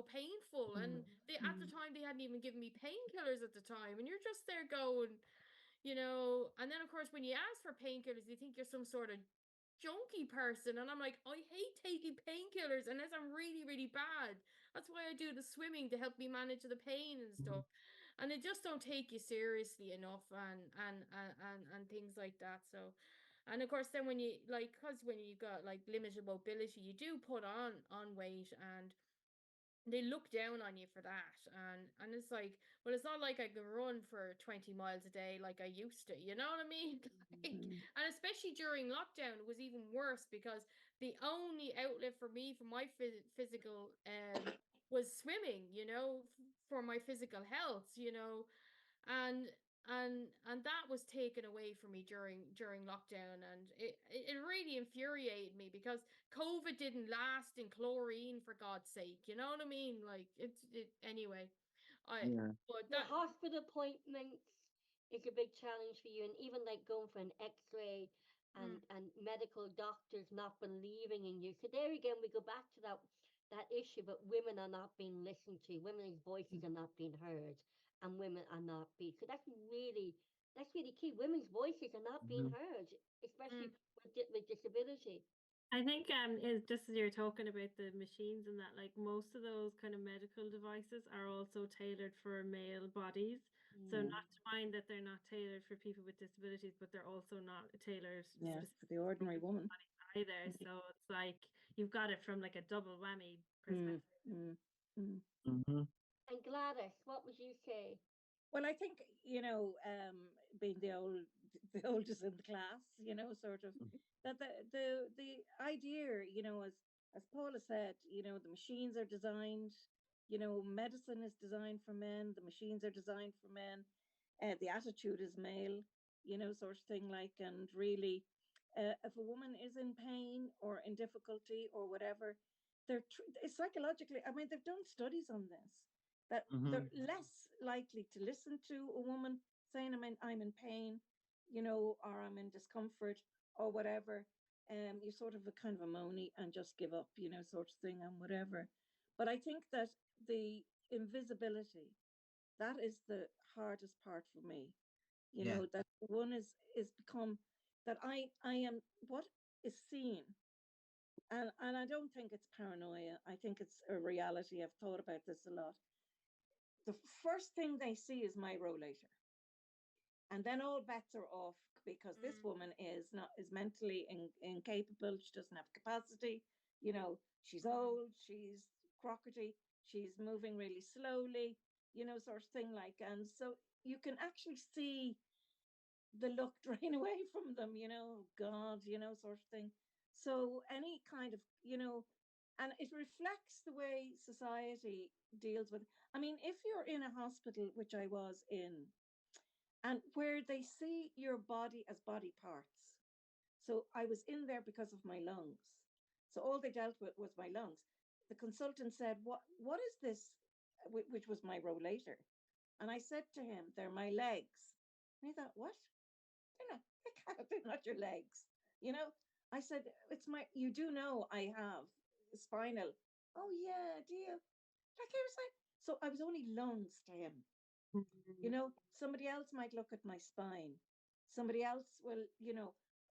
painful. And at the time they hadn't even given me painkillers at the time, and you're just there going, and then of course when you ask for painkillers, they think you're some sort of junkie person. And I'm like, I hate taking painkillers unless I'm really, really bad. That's why I do the swimming, to help me manage the pain and stuff. And they just don't take you seriously enough, and things like that. So, and of course then when you like, because when you got like limited mobility, you do put on weight, and they look down on you for that. And it's like, well, it's not like I can run for 20 miles a day like I used to, you know what I mean? And especially during lockdown, it was even worse because the only outlet for me, for my physical was swimming, for my physical health, and and that was taken away from me during lockdown. And it really infuriated me because COVID didn't last in chlorine, for God's sake, you know what I mean? Like anyway. Yeah. But The hospital appointments is a big challenge for you, and even like going for an X-ray and medical doctors not believing in you. So there again, we go back to that issue, but women are not being listened to. Women's voices are not being heard, and women are not being. So that's really key. Women's voices are not being heard, especially with disability. I think is just as you're talking about the machines and that, like most of those kind of medical devices are also tailored for male bodies. So not to mind that they're not tailored for people with disabilities, but they're also not tailored for the ordinary woman either. So it's like you've got it from like a double whammy perspective. And Gladys, what would you say? Well, I think, being the oldest in the class, sort of, that the idea, as Paula said, the machines are designed, medicine is designed for men, the machines are designed for men, the attitude is male, sort of thing, like. And really, if a woman is in pain or in difficulty or whatever, it's psychologically, I mean, they've done studies on this, that they're less likely to listen to a woman saying, I'm in pain, or I'm in discomfort or whatever. You sort of a kind of a moany and just give up, sort of thing, and whatever. But I think that the invisibility, that is the hardest part for me. That one is become that I am what is seen. And I don't think it's paranoia. I think it's a reality. I've thought about this a lot. The first thing they see is my rollator, and then all bets are off, because this woman is mentally incapable. She doesn't have capacity. She's old. She's crockety. She's moving really slowly. Sort of thing, like. And so you can actually see the look drain away from them. God, sort of thing. So any kind of and it reflects the way society deals with. I mean, if you're in a hospital, which I was in, and where they see your body as body parts. So I was in there because of my lungs. So all they dealt with was my lungs. The consultant said, what is this? Which was my rollator. And I said to him, they're my legs. And he thought, what? They're not your legs. You know, I said, it's my, you do know I have spinal. Oh yeah, do you? Like I was like, so I was only lungs to him. You know, somebody else might look at my spine. Somebody else will,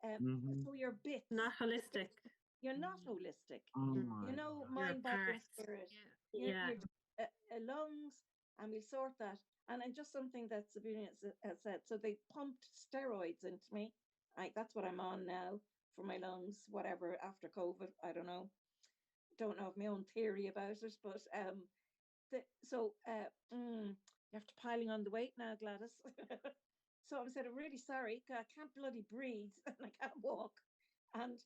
so your bits. Not holistic. You're not holistic. Oh You my know, God. mind, body, and parts. spirit. Yeah. Yeah. You're lungs, and we'll sort that. And just something that Sabina has said. So they pumped steroids into me. That's what I'm on now for my lungs, whatever, after COVID. I don't know. Don't know of my own theory about it, but you're after piling on the weight now, Gladys. So I said, I'm really sorry. I can't bloody breathe and I can't walk. And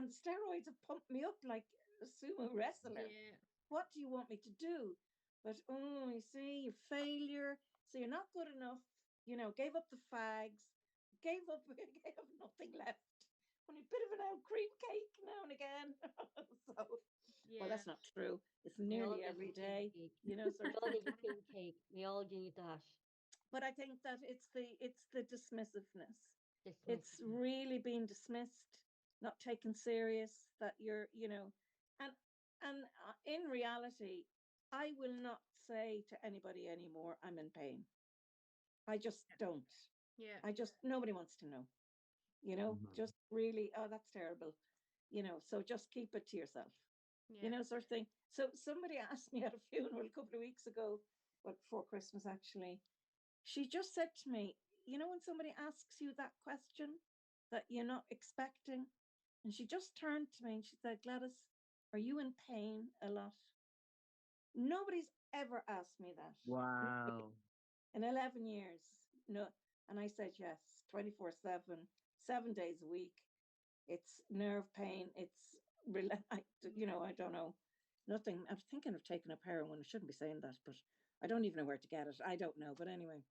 steroids have pumped me up like a sumo wrestler. Yeah. What do you want me to do? But you see, your failure. So you're not good enough. You know, gave up the fags, gave up nothing left. Only a bit of an old cream cake now and again. So, well, that's not true. It's nearly every day, you know. Sort We of all need a cream cake. We all need that. But I think that it's the dismissiveness. It's Dismissive. really being dismissed, not taken serious. That you're, and in reality, I will not say to anybody anymore, I'm in pain. I just don't. Yeah. Nobody wants to know. You know, just really, oh, that's terrible. You know, so just keep it to yourself. You know, sort of thing. So somebody asked me at a funeral a couple of weeks ago, before Christmas actually. She just said to me, you know, when somebody asks you that question that you're not expecting, and she just turned to me and she said, Gladys, are you in pain a lot? Nobody's ever asked me that. Wow. In 11 years. No. And I said, yes, 24/7, 7 days a week. It's nerve pain. It's, I don't know. Nothing. I'm thinking of taking up heroin. I shouldn't be saying that, but I don't even know where to get it. I don't know. But anyway,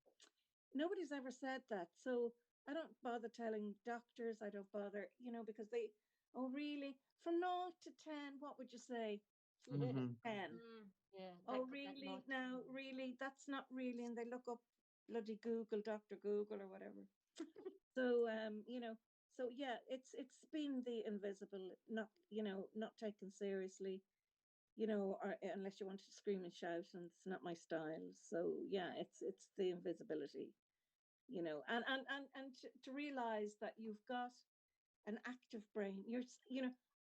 nobody's ever said that. So I don't bother telling doctors. I don't bother, because they, oh, really? From 0 to 10, what would you say? 10. Yeah. Oh, really? Now, really? That's not really. And they look up bloody Google, Dr. Google or whatever. So, so yeah, it's been the invisible, not taken seriously, or unless you want to scream and shout, and it's not my style. So yeah, it's the invisibility, and to realize that you've got an active brain.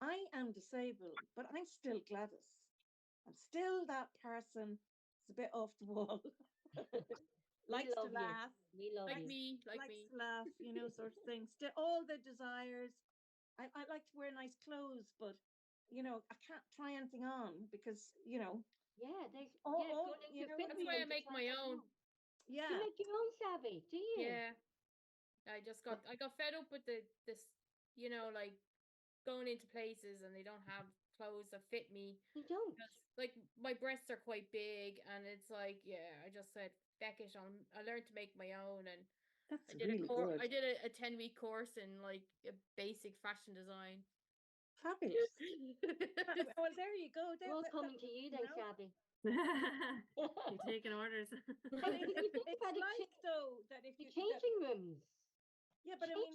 I am disabled, but I'm still Gladys. I'm still that person that's a bit off the wall. Likes to laugh. We love Like you. me. Likes to laugh, sort of thing. Still, all the desires. I like to wear nice clothes, but I can't try anything on because Yeah, there's That's why I make my own. Yeah. You make your own Sabby, do you? Yeah. I got fed up with this, like going into places and they don't have clothes that fit me. They don't. Like my breasts are quite big, and it's like, yeah, I just said, feck it. I learned to make my own, and that's I did really good. I did a 10-week course in like a basic fashion design. Fabulous. Well, there you go. We're all coming to you then, Sabby. You're taking orders. But it's like though that if the changing rooms. Yeah, but I mean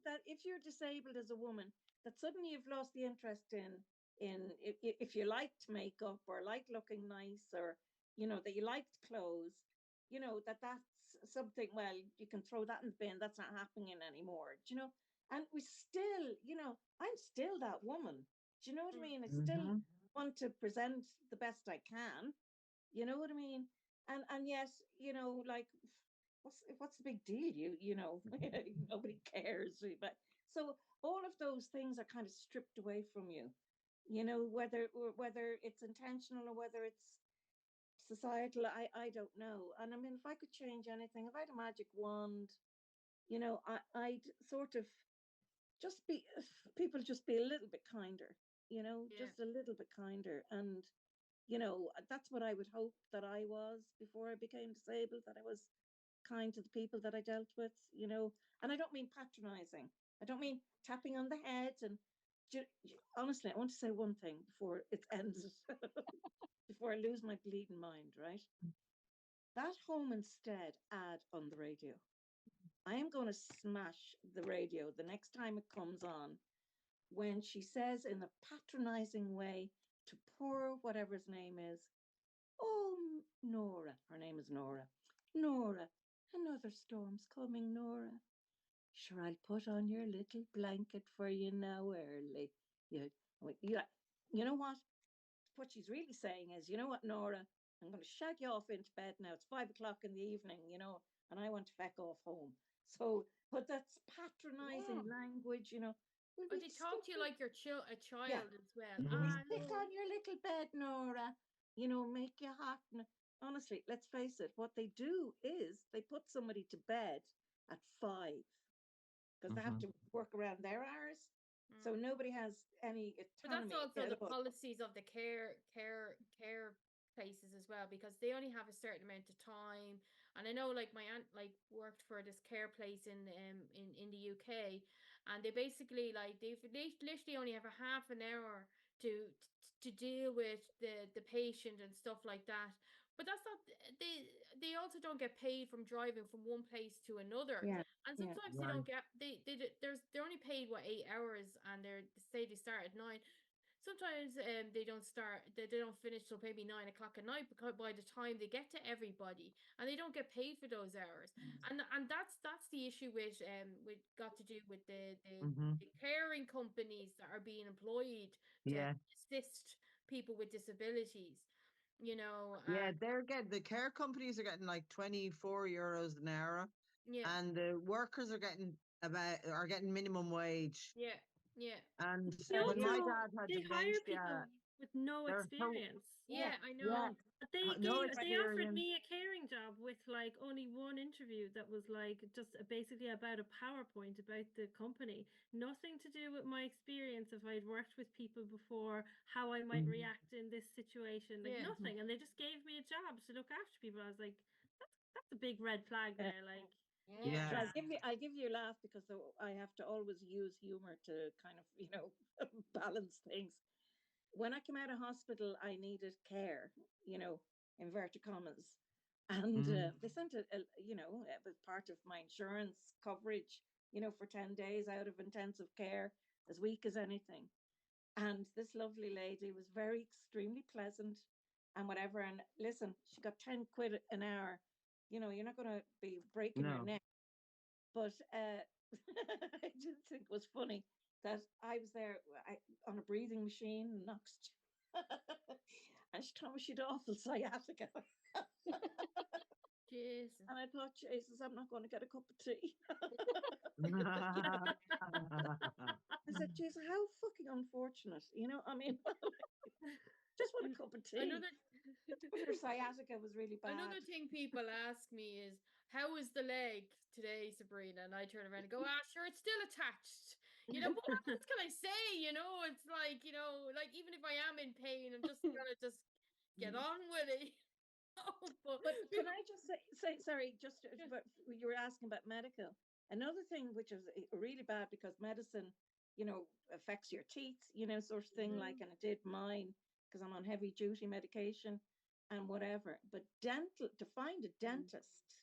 that if you're disabled as a woman, that suddenly you've lost the interest in if you liked makeup or like looking nice, or that you liked clothes, that's something. Well, you can throw that in the bin. That's not happening anymore. Do you know? And we still, I'm still that woman. Do you know what I mean? I still want to present the best I can. You know what I mean? And yet, like, what's the big deal? Nobody cares. But so all of those things are kind of stripped away from you. Whether it's intentional or whether it's societal, I don't know. And I mean, if I could change anything, if I had a magic wand, I'd sort of just be a little bit kinder. you know, Yeah. just a little bit kinder. And, you know, that's what I would hope that I was before I became disabled, that I was kind to the people that I dealt with, you know. And I don't mean patronizing. I don't mean tapping on the head. And honestly, I want to say one thing before it ends, before I lose my bleeding mind, right? That Home Instead ad on the radio, I am going to smash the radio the next time it comes on, when she says in a patronizing way to poor whatever his name is, "Oh, Nora," her name is Nora, "Nora, another storm's coming, Nora. Sure, I'll put on your little blanket for you now early." You, you know what? What she's really saying is, you know what, Nora, I'm going to shag you off into bed now. It's 5 o'clock in the evening, you know, and I want to feck off home. So, but that's patronizing language, you know. But they talk to you like you're a child Yeah. as well. Stick on your little bed, Nora. You know, make you hot. Honestly, let's face it, what they do is they put somebody to bed at 5 because they have to work around their hours. So nobody has any But that's autonomy. also the policies of the care places as well, because they only have a certain amount of time. And I know, like, my aunt like worked for this care place in the UK, and they basically like they literally only have a half an hour to deal with the patient and stuff like that. But that's not, they also don't get paid from driving from one place to another. Yeah. And sometimes they don't get they're only paid 8 hours, and they say they start at 9. Sometimes they don't start, they don't finish till maybe 9 o'clock at night, because by the time they get to everybody, and they don't get paid for those hours. And that's the issue with got to do with the caring companies that are being employed to assist people with disabilities, you know. They're getting, the care companies are getting like 24 euros an hour, Yeah. and the workers are getting minimum wage. Yeah. And They when my also dad had they hire people dementia, with no they're so experience. Yeah, I know. But no they offered experience. me a caring job with like only one interview that was like just basically about a PowerPoint about the company. Nothing to do with my experience, if I'd worked with people before, how I might react in this situation, like Yeah. nothing. And they just gave me a job to look after people. I was like, that's a big red flag there. Like, Yeah. But I'll give you a laugh, because I have to always use humor to kind of, you know, balance things. When I came out of hospital, I needed care, you know, inverted commas. And they sent you know, it was part of my insurance coverage, you know, for 10 days out of intensive care, as weak as anything. And this lovely lady was very extremely pleasant and whatever. And listen, she got 10 quid an hour. You know, you're not going to be breaking your neck. But I did think it was funny that I was there on a breathing machine and oxygen. And she told me she'd awful sciatica. Jesus. And I thought, Jesus, I'm not going to get a cup of tea. I said, Jesus, how fucking unfortunate. You know, I mean, just want a cup of tea. Her sciatica was really bad. Another thing people ask me is, how is the leg today, Sabrina? And I turn around and go, sure, it's still attached. You know, what else can I say? You know, it's like, you know, like, even if I am in pain, I'm just gonna just get on with it. But can I just say sorry, but you were asking about medical. Another thing which is really bad, because medicine, you know, affects your teeth, you know, sort of thing, like, and it did mine, because I'm on heavy duty medication and whatever. But to find a dentist,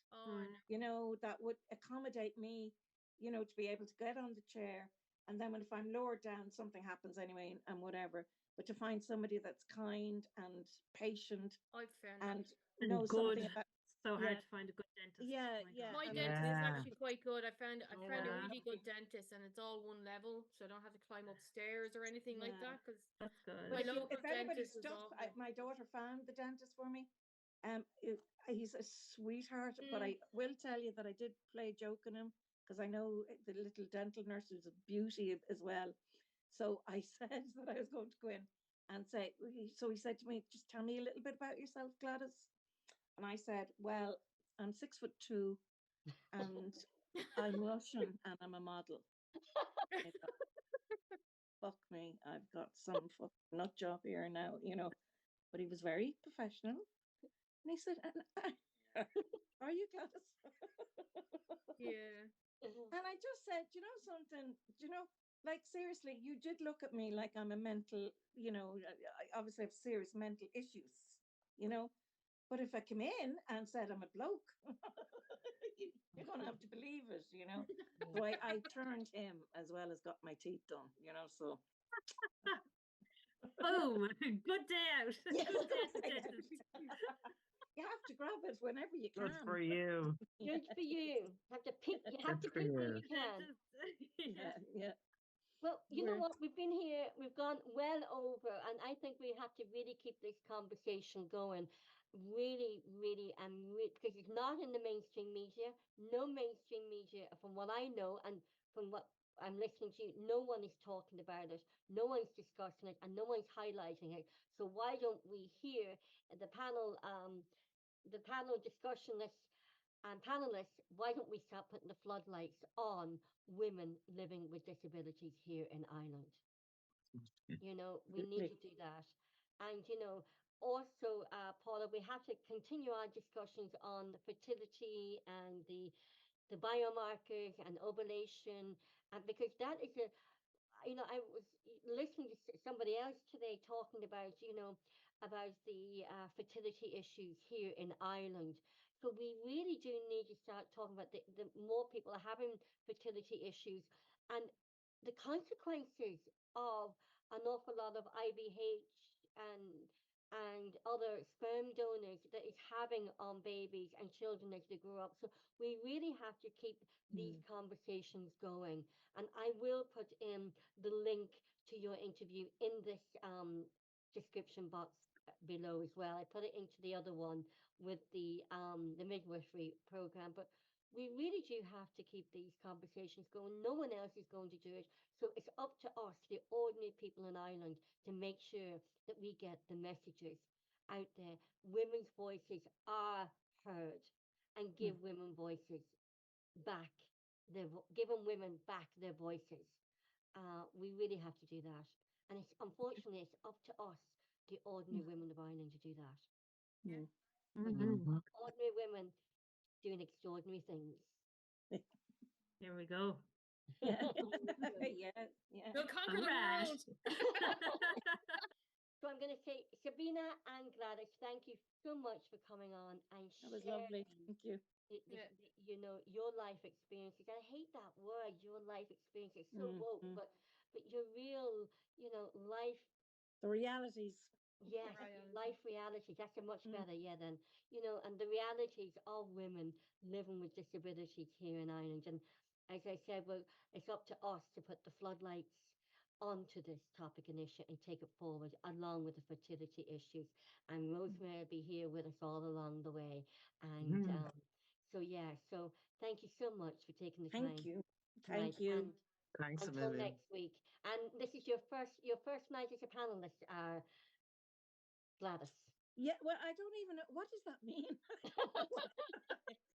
you know, that would accommodate me, you know, to be able to get on the chair, and then if I'm lowered down, something happens anyway, and whatever. But to find somebody that's kind and patient and know good. something about, so hard to find a good dentist. Yeah, My dentist is actually quite good. I found a really good dentist, and it's all one level, so I don't have to climb upstairs or anything like that. Because that's good. My local if anybody's dentist is stuck, awful. my daughter found the dentist for me. He's a sweetheart, but I will tell you that I did play a joke on him, because I know the little dental nurse is a beauty as well. So I said that I was going to go in and say, so he said to me, just tell me a little bit about yourself, Gladys. And I said, well, I'm 6'2", and I'm Russian, and I'm a model. fuck me, I've got some fucking nut job here now, you know. But he was very professional. And he said, are you, Gladys? Yeah. And I just said, you know something, you know, like seriously, you did look at me like I'm a mental, you know, I obviously have serious mental issues, you know. But if I come in and said I'm a bloke, you're going to have to believe it, you know. So I turned him as well as got my teeth done, you know, so. Boom! Good day out. Yeah. Good day at the dentist. You have to grab it whenever you Good can. for you. Good for you. Have to pick. You have to Good for pick where you. you can. Yeah, yeah. Well, you know We're- what? We've been here, we've gone well over, and I think we have to really keep this conversation going. Really, really, and because it's not in the mainstream media. No mainstream media, from what I know, and from what I'm listening to, no one is talking about it. No one's discussing it, and no one's highlighting it. So why don't we hear the panel discussionists and panelists, why don't we start putting the floodlights on women living with disabilities here in Ireland? You know, we need to do that. And, you know, also, Paula, we have to continue our discussions on the fertility and the biomarkers and ovulation, and because that is a, you know, I was listening to somebody else today talking about, you know, about the fertility issues here in Ireland. So we really do need to start talking about the more people are having fertility issues and the consequences of an awful lot of IVH and other sperm donors that is having on babies and children as they grow up. So we really have to keep these conversations going. And I will put in the link to your interview in this description box below as well. I put it into the other one with the midwifery program, but we really do have to keep these conversations going. No one else is going to do it. So it's up to us, the ordinary people in Ireland, to make sure that we get the messages out there. Women's voices are heard, and give women voices back, giving women back their voices. We really have to do that. And it's unfortunately it's up to us, the ordinary women of Ireland, to do that. Yeah. But you know, ordinary women doing extraordinary things. Here we go. Yeah. Yeah. Yeah. We'll conquer All the right. world. So I'm going to say, Sabina and Gladys, thank you so much for coming on and That was lovely. sharing Thank you. you know, your life experiences. I hate that word, your life experience. It's so woke, but your real, you know, life. The realities. Yes, life reality. That's a much better, yeah, than, you know, and the realities of women living with disabilities here in Ireland. And as I said, well, it's up to us to put the floodlights onto this topic and issue and take it forward along with the fertility issues. And Rosemary will be here with us all along the way. And so, yeah, so thank you so much for taking the time. Thank you. Tonight. Thank you. And Thanks a until million. next week. And this is your first night as a panelist, Gladys. Yeah, well, I don't even know. What does that mean?